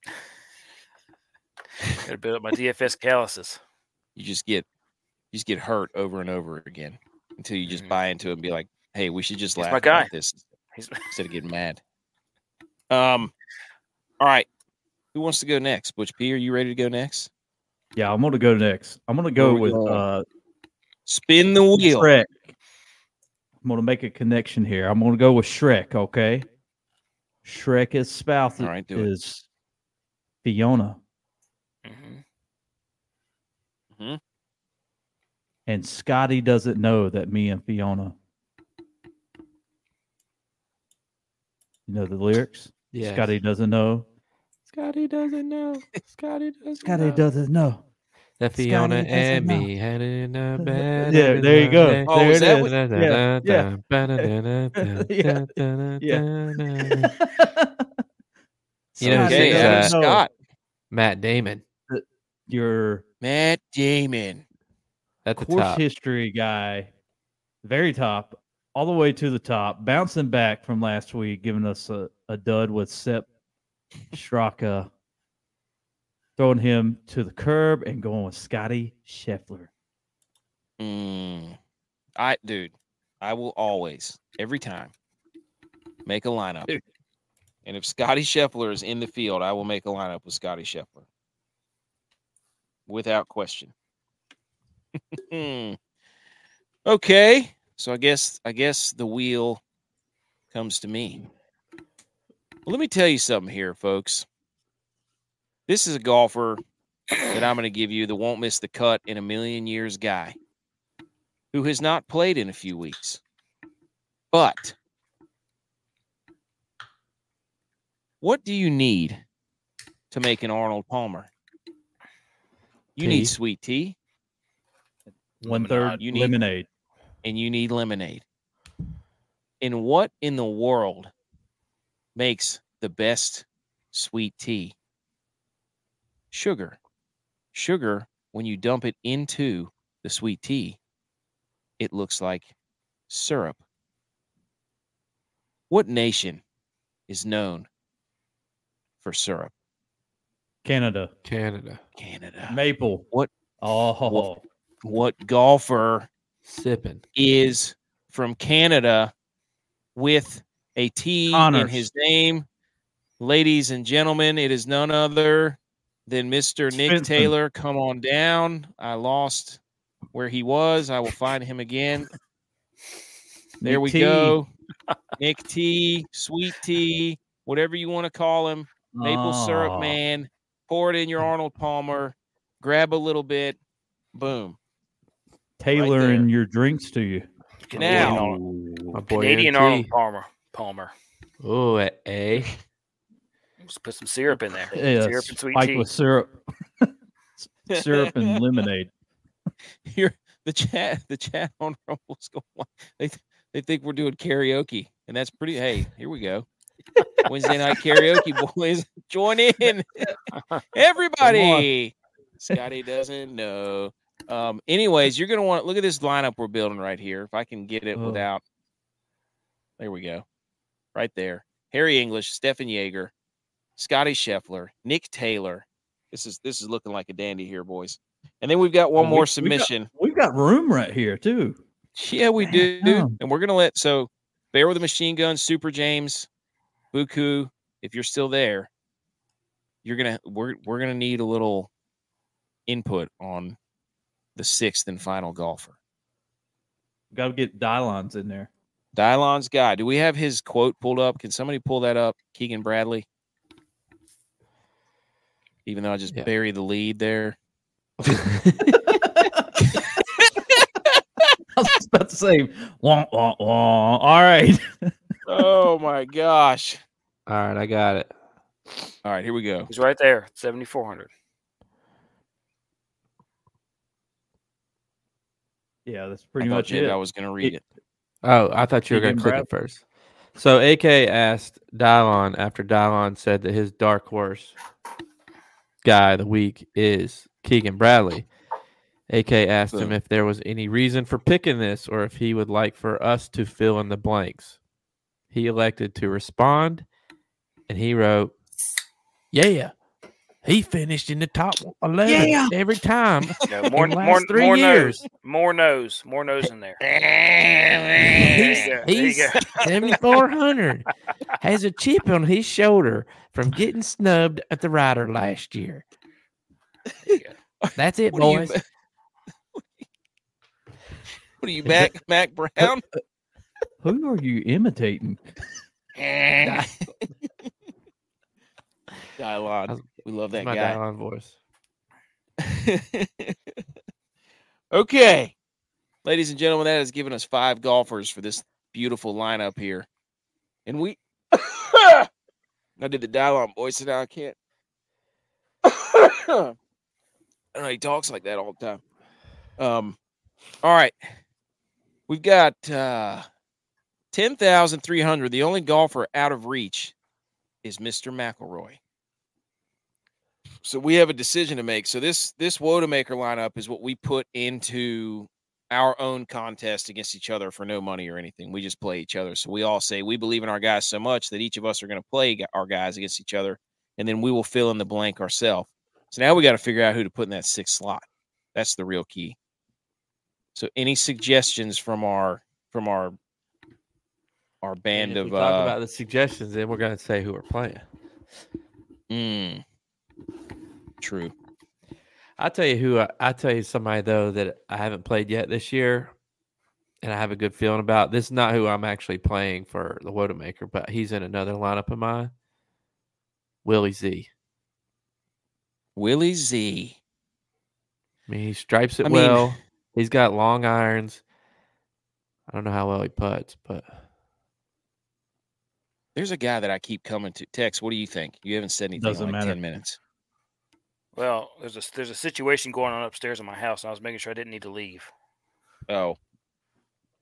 Yep. Got to build up my DFS calluses. You just get hurt over and over again until you just buy into it and be like, "Hey, we should just laugh about this instead of getting mad." All right. Who wants to go next? Butch P, are you ready to go next? Yeah, I'm going to go next. I'm going to go with spin the wheel. Shrek. I'm going to make a connection here. I'm going to go with Shrek, okay? Shrek is spouse is Fiona. And Scotty doesn't know that me and Fiona. You know the lyrics? Yeah. Scotty doesn't know. Scotty doesn't know. Scotty doesn't know. That Fiona and me had it in a bed. Yeah, there you go. Oh, there is it is. You know, okay, Scott. Matt Damon. Your Matt Damon. At the course top. history guy, very top, all the way to the top, bouncing back from last week, giving us a dud with Sepp Straka, throwing him to the curb and going with Scotty Scheffler. I will always, every time, make a lineup. And if Scotty Scheffler is in the field, I will make a lineup with Scotty Scheffler. Without question. Okay. So I guess the wheel comes to me. Well, let me tell you something here, folks. This is a golfer that I'm going to give you the won't miss the cut in a million years guy who has not played in a few weeks. But what do you need to make an Arnold Palmer? You need sweet tea. 1/3 lemonade. And you need lemonade. And what in the world makes the best sweet tea? Sugar. Sugar, when you dump it into the sweet tea, it looks like syrup. What nation is known for syrup? Canada. Maple. What golfer sipping is from Canada with a T in his name? Ladies and gentlemen, it is none other than Mr. Nick Taylor. Come on down. I lost where he was. I will find him again. There we go. Nick T, sweet tea, whatever you want to call him. Maple syrup man. Pour it in your Arnold Palmer. Grab a little bit. Boom. Tailoring your drinks to you. Now, Canadian Arnold Palmer. Oh, Let's put some syrup in there. Yeah, syrup and sweet tea. With syrup. Syrup and lemonade. Here, the chat on Rumble's going. They think we're doing karaoke, and that's pretty. Hey, here we go. Wednesday night karaoke, boys. Join in. Everybody. Scotty doesn't know. Anyways, you're going to want to look at this lineup we're building right here. If I can get it without. There we go. Right there. Harry English, Stephen Yeager, Scotty Scheffler, Nick Taylor. This is looking like a dandy here, boys. And then we've got one more submission. We've got room right here, too. Yeah, we do. And we're going to Bear with the Machine Gun, Super James, Buku, if you're still there, we're gonna need a little input on the sixth and final golfer. Got to get Dylon's in there. Dylon's guy. Do we have his quote pulled up? Can somebody pull that up? Keegan Bradley. Even though I just buried the lead there. I was about to say, wah, wah, wah. All right. Oh my gosh. All right, I got it. All right, here we go. He's right there, 7,400. Yeah, that's I pretty thought much it. I was going to read it. Oh, I thought you were going to Keegan click it first. So AK asked Dylon after Dylon said that his dark horse guy of the week is Keegan Bradley. AK asked him Boom. if there was any reason for picking this or if he would like for us to fill in the blanks. He elected to respond, and he wrote, "Yeah, he finished in the top 11 every time Yeah, in the last 3 years. More nose in there. He's 7,400. Has a chip on his shoulder from getting snubbed at the Ryder last year. That's it, What are you- boys. What are you, Mac Brown? Who are you imitating? Dylon. We love that my guy. Dylon voice. Okay. Ladies and gentlemen, that has given us 5 golfers for this beautiful lineup here. And we I did the Dylon voice, and now I can't. I don't know, he talks like that all the time. All right. We've got 10,300. The only golfer out of reach is Mr. McElroy. So we have a decision to make. So this WOAT-A-MAKER lineup is what we put into our own contest against each other for no money or anything. We just play each other. So we all say we believe in our guys so much that each of us are going to play our guys against each other, and then we will fill in the blank ourselves. So now we got to figure out who to put in that 6th slot. That's the real key. So any suggestions from our band If of we talk about the suggestions, then we're going to say who we're playing. True. I'll tell you somebody though that I haven't played yet this year, and I have a good feeling about. This is not who I'm actually playing for the WOAT-A-MAKER, but he's in another lineup of mine. Willie Z. Willie Z. I mean, he stripes it well. He's got long irons. I don't know how well he putts, but there's a guy that I keep coming to. Tex, what do you think? You haven't said anything in like 10 minutes. Well, there's a situation going on upstairs in my house, and I was making sure I didn't need to leave. Oh.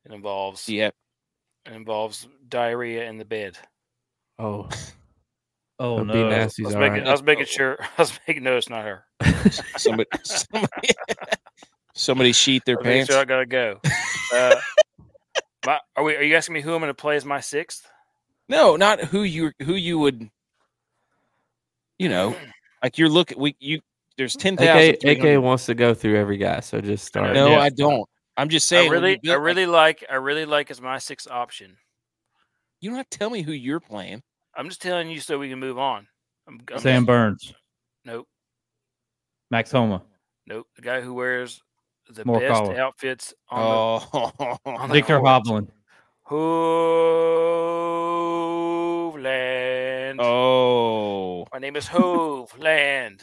It involves diarrhea in the bed. Oh. Oh Don't no! be nasty. I was making sure. I was making no, it's not her. Somebody sheet their pants. Sure I gotta go. Are you asking me who I'm going to play as my 6th? No, not who you would. Like you're looking. There's 10,000. AK wants to go through every guy, so just start. No, I don't. I'm just saying. I really like as my 6th option. You don't have to tell me who you're playing. I'm just telling you so we can move on. Sam Burns. Nope. Max Homa. Nope. The guy who wears the Morikawa. best outfits on the Victor Hovland. Hovland. Oh. My name is Hovland.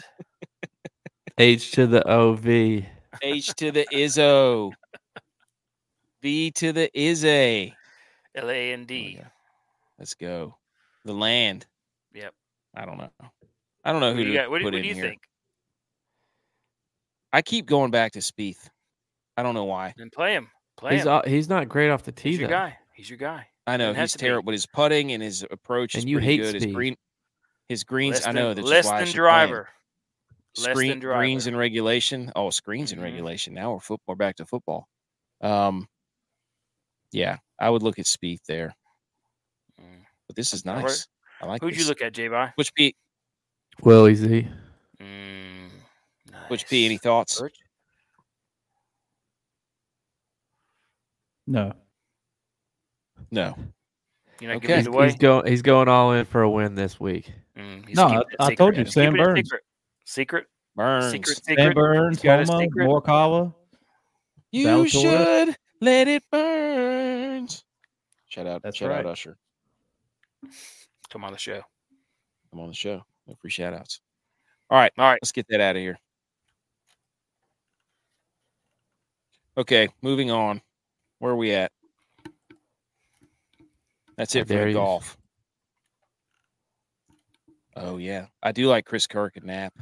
H to the OV. H to the Izzo. V to the Izzy. LAND. Oh, let's go. The land. Yep. I don't know. I don't know who to what put do in you here. think? I keep going back to Spieth. I don't know why. Then play him. He's not great off the tee. He's your guy. He's your guy. I know he's terrible, but his putting and his approach is pretty good. His greens. I know that's less than driver. Greens in regulation. Oh, screens in regulation. Now we're back to football. Yeah, I would look at Spieth there. But this is nice. I like. Who'd you look at, J-Bye? Which P? Willie Z. Nice. Which P? Any thoughts? Birch? No. You're not giving it away? He's going all in for a win this week. No, I told you, Sam Burns. Secret. Burns. Sam Burns, Homa, Morikawa. You should let it burn. Shout out Usher. Come on the show. I'm on the show. No free shout outs. All right. Let's get that out of here. Okay, moving on. Where are we at? That's it for the golf. Oh, yeah. I do like Chris Kirk and Knapp.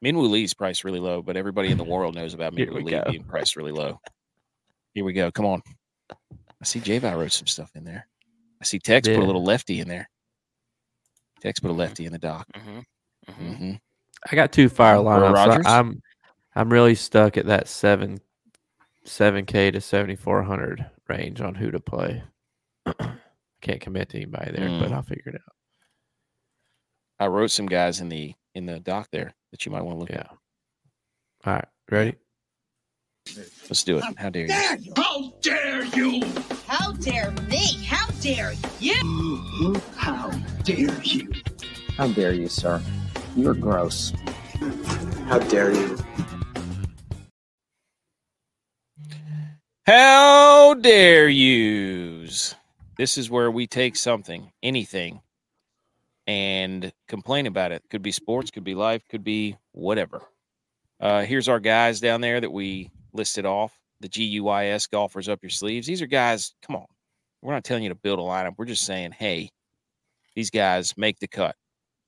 Minwoo Lee's priced really low, but everybody in the world knows about Minwoo Lee being priced really low. Here we go. Come on. I see J-Vi wrote some stuff in there. I see Tex put a little lefty in there. Tex put a lefty in the dock. I got 2 fire lineups. So I'm really stuck at that 7K to 7,400 range on who to play. Can't commit to anybody there, but I'll figure it out. I wrote some guys in the doc there that you might want to look at. All right, ready? Yeah. Let's do it. How dare you? How dare you? How dare me? How dare you? How dare you? How dare you, sir? You're gross. How dare you? How dare yous? This is where we take something, anything, and complain about it. Could be sports, could be life, could be whatever. Here's our guys down there that we listed off. The G.U.Y.S golfers up your sleeves. These are guys, come on. We're not telling you to build a lineup. We're just saying, hey, these guys make the cut,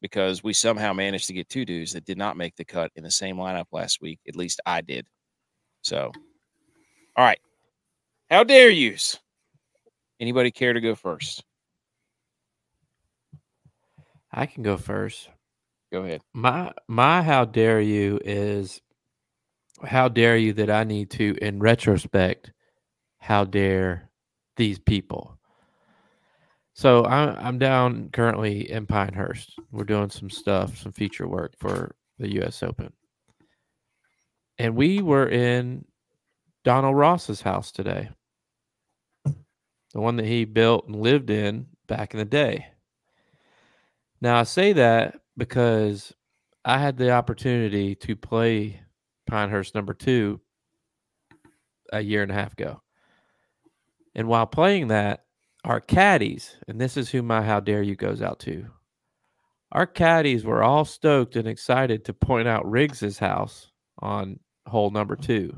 because we somehow managed to get 2 dudes that did not make the cut in the same lineup last week. At least I did. So, all right. How dare yous? Anybody care to go first? I can go first. Go ahead. My how dare you is, how dare you that I need to, in retrospect, how dare these people? So I'm down currently in Pinehurst. We're doing some stuff, some feature work for the U.S. Open. And we were in Donald Ross's house today. The one that he built and lived in back in the day. Now, I say that because I had the opportunity to play Pinehurst number 2 a year and a half ago. And while playing that, our caddies, and this is who my how dare you goes out to, our caddies were all stoked and excited to point out Riggs's house on hole number 2.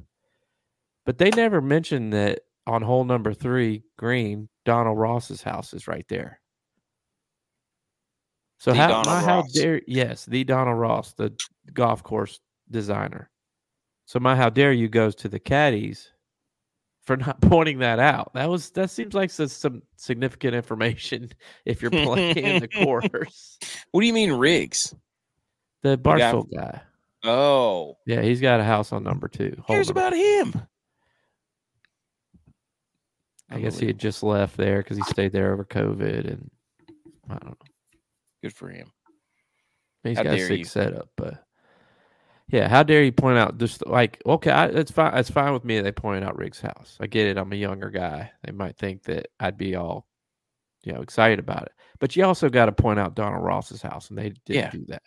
But they never mentioned that on hole number 3 green, Donald Ross's house is right there. So the Donald Ross, the golf course designer. So my how dare you goes to the caddies for not pointing that out. That seems like some significant information if you're playing the course. What do you mean Riggs? The Barstool guy. Oh. Yeah, he's got a house on number 2. Who cares about him? I guess he had just left there because he stayed there over COVID, and I don't know. Good for him. He's got a sick setup, but yeah, how dare you point out, just like, okay, it's fine. It's fine with me that they pointed out Riggs' house. I get it. I'm a younger guy. They might think that I'd be all, excited about it. But you also got to point out Donald Ross's house, and they didn't do that.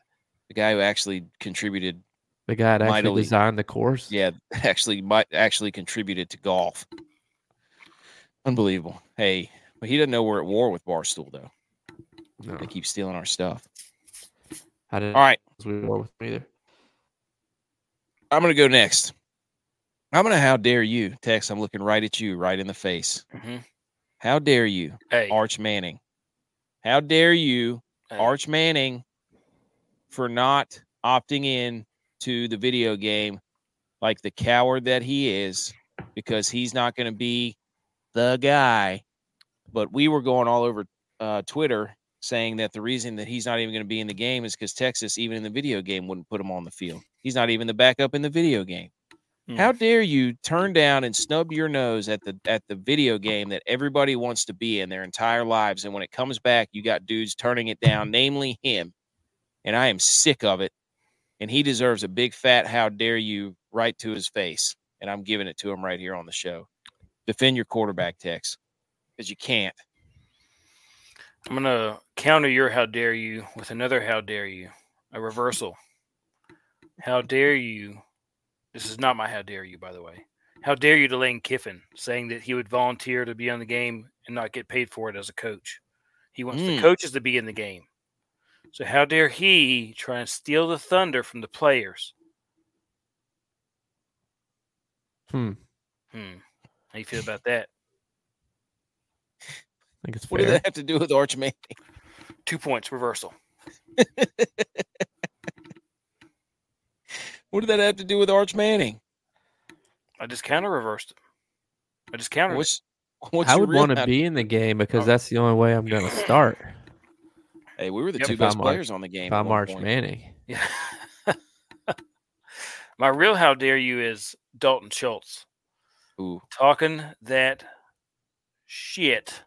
The guy who actually contributed. The guy that actually designed the course. Yeah, actually contributed to golf. Unbelievable. Hey, but he doesn't know we're at war with Barstool, though. No. They keep stealing our stuff. All right. War with me either. I'm going to go next. I'm going to how dare you, Tex. I'm looking right at you, right in the face. Mm-hmm. How dare you, Arch Manning? How dare you, Arch Manning, for not opting in to the video game like the coward that he is, because he's not going to be the guy. But we were going all over Twitter saying that the reason that he's not even going to be in the game is because Texas, even in the video game, wouldn't put him on the field. He's not even the backup in the video game. How dare you turn down and snub your nose at the video game that everybody wants to be in their entire lives, and when it comes back, you got dudes turning it down, namely him. And I am sick of it, and he deserves a big fat how dare you right to his face, and I'm giving it to him right here on the show. Defend your quarterback, Tex, because you can't. I'm going to counter your how dare you with another how dare you, a reversal. How dare you? This is not my how dare you, by the way. How dare you to Lane Kiffin, saying that he would volunteer to be on the game and not get paid for it as a coach. He wants the coaches to be in the game. So how dare he try and steal the thunder from the players? How you feel about that? think it's fair. What did that have to do with Arch Manning? 2 points reversal. What did that have to do with Arch Manning? I just counter reversed it. I just countered it. What's I your would real want to be in the game because that's the only way I'm going to start. Hey, we were the Yep. two If best I'm players on the game. If at I'm one Arch point. Manning. Yeah. My real how dare you is Dalton Schultz Ooh. talking that shit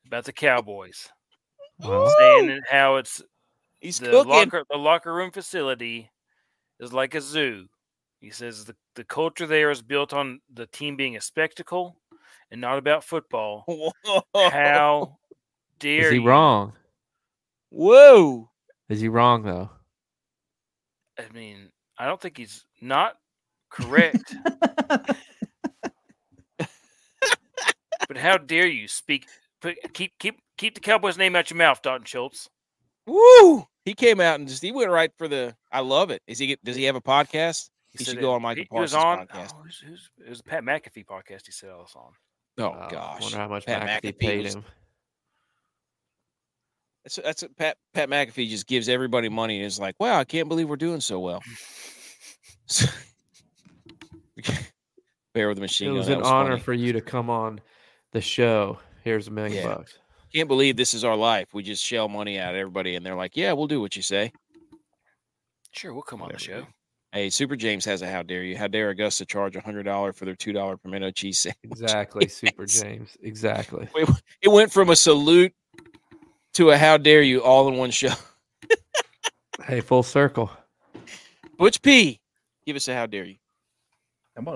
about the Cowboys. Wow. Saying how it's He's the cooking. locker room facility is like a zoo. He says the culture there is built on the team being a spectacle and not about football. How dare Is he you? wrong? Whoa. Is he wrong though? I mean, I don't think he's not correct. But how dare you speak? Keep the Cowboys' name out your mouth, Dalton Schultz. Woo! He came out and he went right for the. I love it. Does he have a podcast? He should said go it- on Michael he was Parsons' on. podcast. Oh, it was a Pat McAfee podcast. He said I was on. Oh I gosh! wonder how much Pat McAfee paid was- him. That's Pat McAfee just gives everybody money and is like, wow, I can't believe we're doing so well. Bear with the machine It gun. was That an honor funny. for you to come on the show. Here's $1 million bucks. Can't believe this is our life. We just shell money at everybody, and they're like, "Yeah, we'll do what you say." Sure, we'll come on the show. Hey, Super James has a how dare you? How dare Augusta charge $100 for their $2 pimento cheese sandwich? Exactly, Super James. Exactly. It went from a salute to a how dare you all in one show. Hey, full circle. Butch P, give us a how dare you.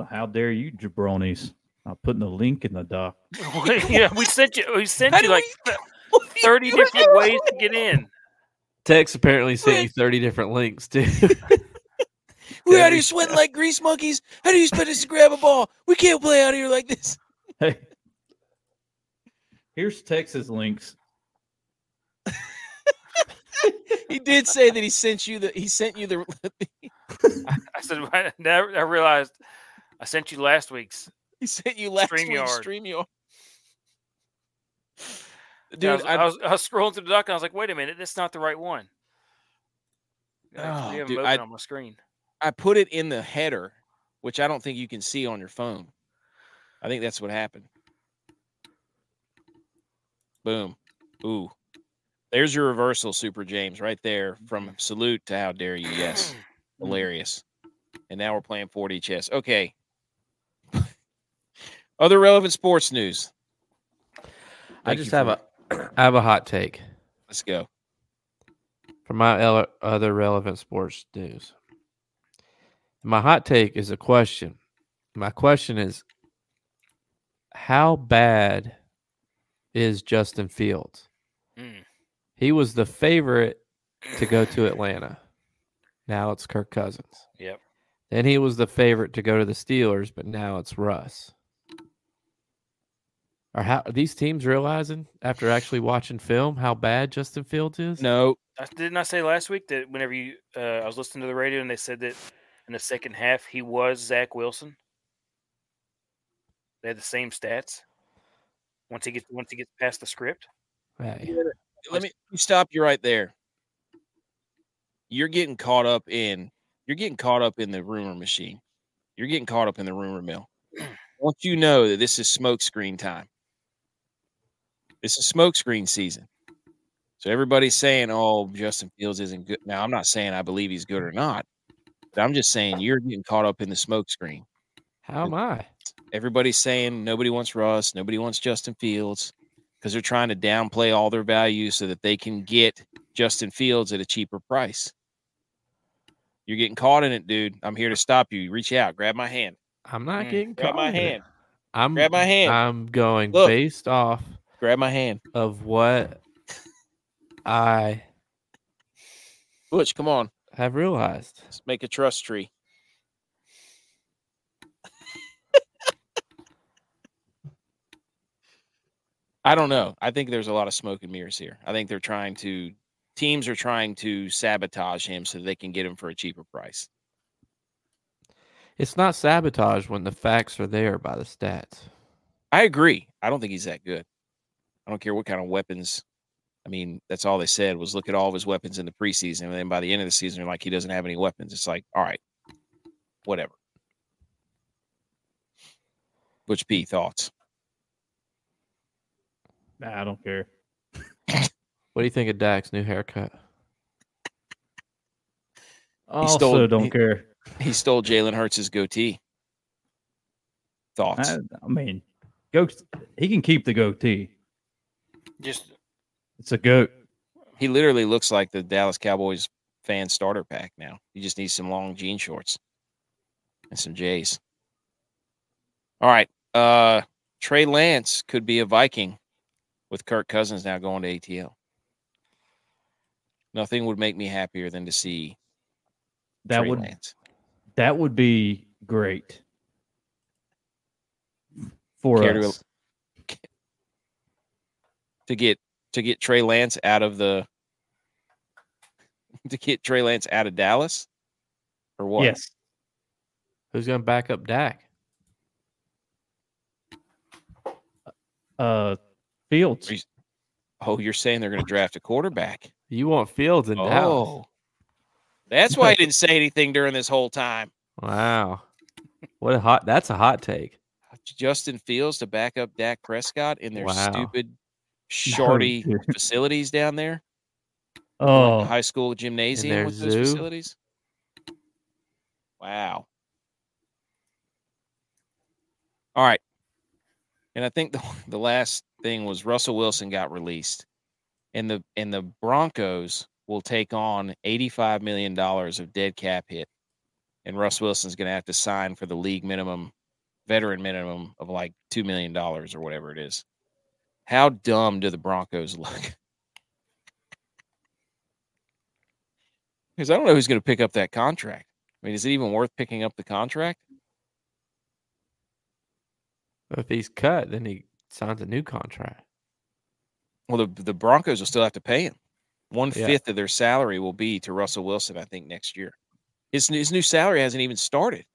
How dare you, jabronis? I'm putting the link in the doc. Yeah, we sent you How do like 30 different ways to get in. Tex apparently sent you 30 different links too. We're out here sweating like grease monkeys. How do you expect us to grab a ball? We can't play out here like this. Hey, here's Texas links. He did say that he sent you the. I said, I realized I sent you last week's. He sent you last week's StreamYard. Dude, I was scrolling through the doc and I was like, wait a minute, that's not the right one. Oh, I have dude, them open on my screen. I put it in the header, which I don't think you can see on your phone. I think that's what happened. Boom. Ooh. There's your reversal, Super James, right there from salute to how dare you. Yes. Hilarious. And now we're playing 4D chess. Okay. Other relevant sports news. I have a hot take. Let's go. For my other relevant sports news. My hot take is a question. My question is, how bad is Justin Fields? He was the favorite to go to Atlanta. Now it's Kirk Cousins. Yep. Then he was the favorite to go to the Steelers, but now it's Russ. Are these teams realizing after actually watching film how bad Justin Fields is? No. Didn't I say last week that whenever I was listening to the radio and they said that in the second half he was Zach Wilson? They had the same stats. Once he gets past the script. Hey. Let me stop you right there. You're getting caught up in the rumor machine. You're getting caught up in the rumor mill. Once you know that this is smokescreen time. This is smokescreen season. So everybody's saying, oh, Justin Fields isn't good. Now, I'm not saying I believe he's good or not, but I'm just saying you're getting caught up in the smokescreen. How am I? Everybody's saying nobody wants Russ, nobody wants Justin Fields, because they're trying to downplay all their values so that they can get Justin Fields at a cheaper price. You're getting caught in it, dude. I'm here to stop you. Reach out. Grab my hand. I'm not getting Grab caught my in it. hand. Grab my hand. I'm going Look. based off Grab my hand. of what I Butch, come on. have realized. Let's make a trust tree. I don't know. I think there's a lot of smoke and mirrors here. I think teams are trying to sabotage him so they can get him for a cheaper price. It's not sabotage when the facts are there by the stats. I agree. I don't think he's that good. I don't care what kind of weapons. I mean, that's all they said was look at all of his weapons in the preseason. And then by the end of the season, they're like, he doesn't have any weapons. It's like, all right, whatever. Butch P, thoughts? Nah, I don't care. What do you think of Dak's new haircut? Also, don't care. He stole Jalen Hurts' goatee. Thoughts? I mean, he can keep the goatee. It's a goat. He literally looks like the Dallas Cowboys fan starter pack now. He just needs some long jean shorts and some J's. All right. Trey Lance could be a Viking with Kirk Cousins now going to ATL. Nothing would make me happier than to see Trey Lance. That would be great for us. To get Trey Lance out of Dallas, or what? Yes. Who's going to back up Dak? Fields. Oh, you're saying they're going to draft a quarterback? You want Fields in Dallas? That's why I didn't say anything during this whole time. Wow, that's a hot take. Justin Fields to back up Dak Prescott in their stupid, shardy facilities down there. Oh, high school gymnasium with those facilities. Wow. All right. And I think the last thing was Russell Wilson got released. And the Broncos will take on $85 million of dead cap hit. And Russ Wilson's going to have to sign for the league minimum, veteran minimum of like $2 million or whatever it is. How dumb do the Broncos look? Because I don't know who's going to pick up that contract. I mean, is it even worth picking up the contract? If he's cut, then he signs a new contract. Well, the Broncos will still have to pay him. 1/5 of their salary will be to Russell Wilson, I think, next year. His new salary hasn't even started.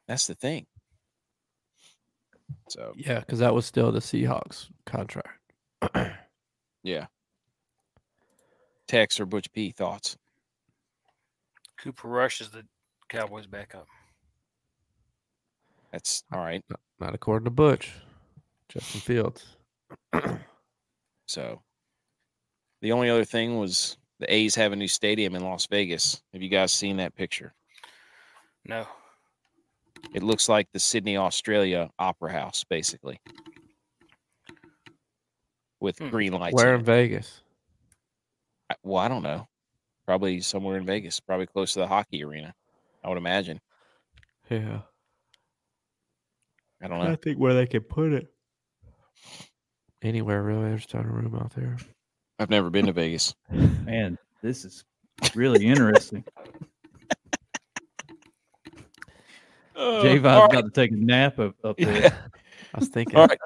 That's the thing. So yeah, because that was still the Seahawks contract. Yeah. Tex or Butch P, thoughts? Cooper Rush is the Cowboys' backup. That's all right. Not according to Butch. Justin Fields. So the only other thing was the A's have a new stadium in Las Vegas. Have you guys seen that picture? No. It looks like the Sydney, Australia Opera House, basically, with green lights. Where in Vegas? Well, I don't know. Probably somewhere in Vegas. Probably close to the hockey arena, I would imagine. Yeah. I don't know. I think where they could put it. Anywhere, really. There's a ton of room out there. I've never been to Vegas. Man, this is really interesting. J-Vi's about to take a nap up there. I was thinking. All right.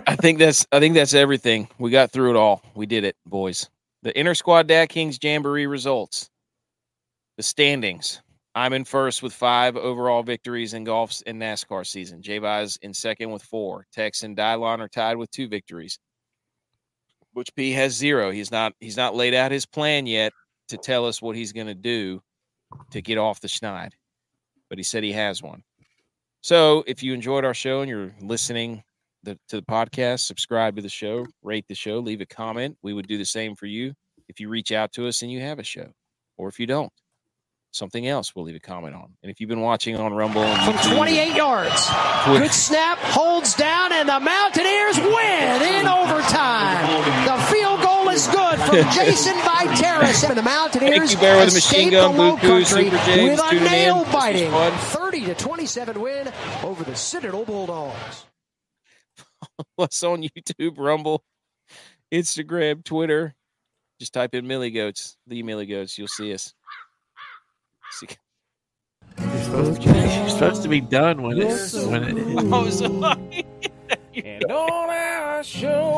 I think that's everything. We got through it all. We did it, boys. The Inter Squad DraftKings Jamboree results. The standings. I'm in first with 5 overall victories in golf's and NASCAR season. J-Vi's in second with 4. Tex and Dylon are tied with 2 victories. Butch P has 0. He's not laid out his plan yet to tell us what he's going to do to get off the schneid, but he said he has one. So if you enjoyed our show and you're listening to the podcast, subscribe to the show, rate the show, leave a comment. We would do the same for you if you reach out to us and you have a show, or if you don't. Something else we'll leave a comment on. And if you've been watching on Rumble and from 28 yards, good snap, holds down, and the Mountaineers win in overtime. The field goal is good from Jason Viteris, and the Mountaineers escape the Low Country with a nail-biting 30-27 win over the Citadel Bulldogs. Follow us on YouTube, Rumble, Instagram, Twitter. Just type in Millie Goats, the Millie Goats. You'll see us. You're supposed to be done when it Oh, sorry. And on our show.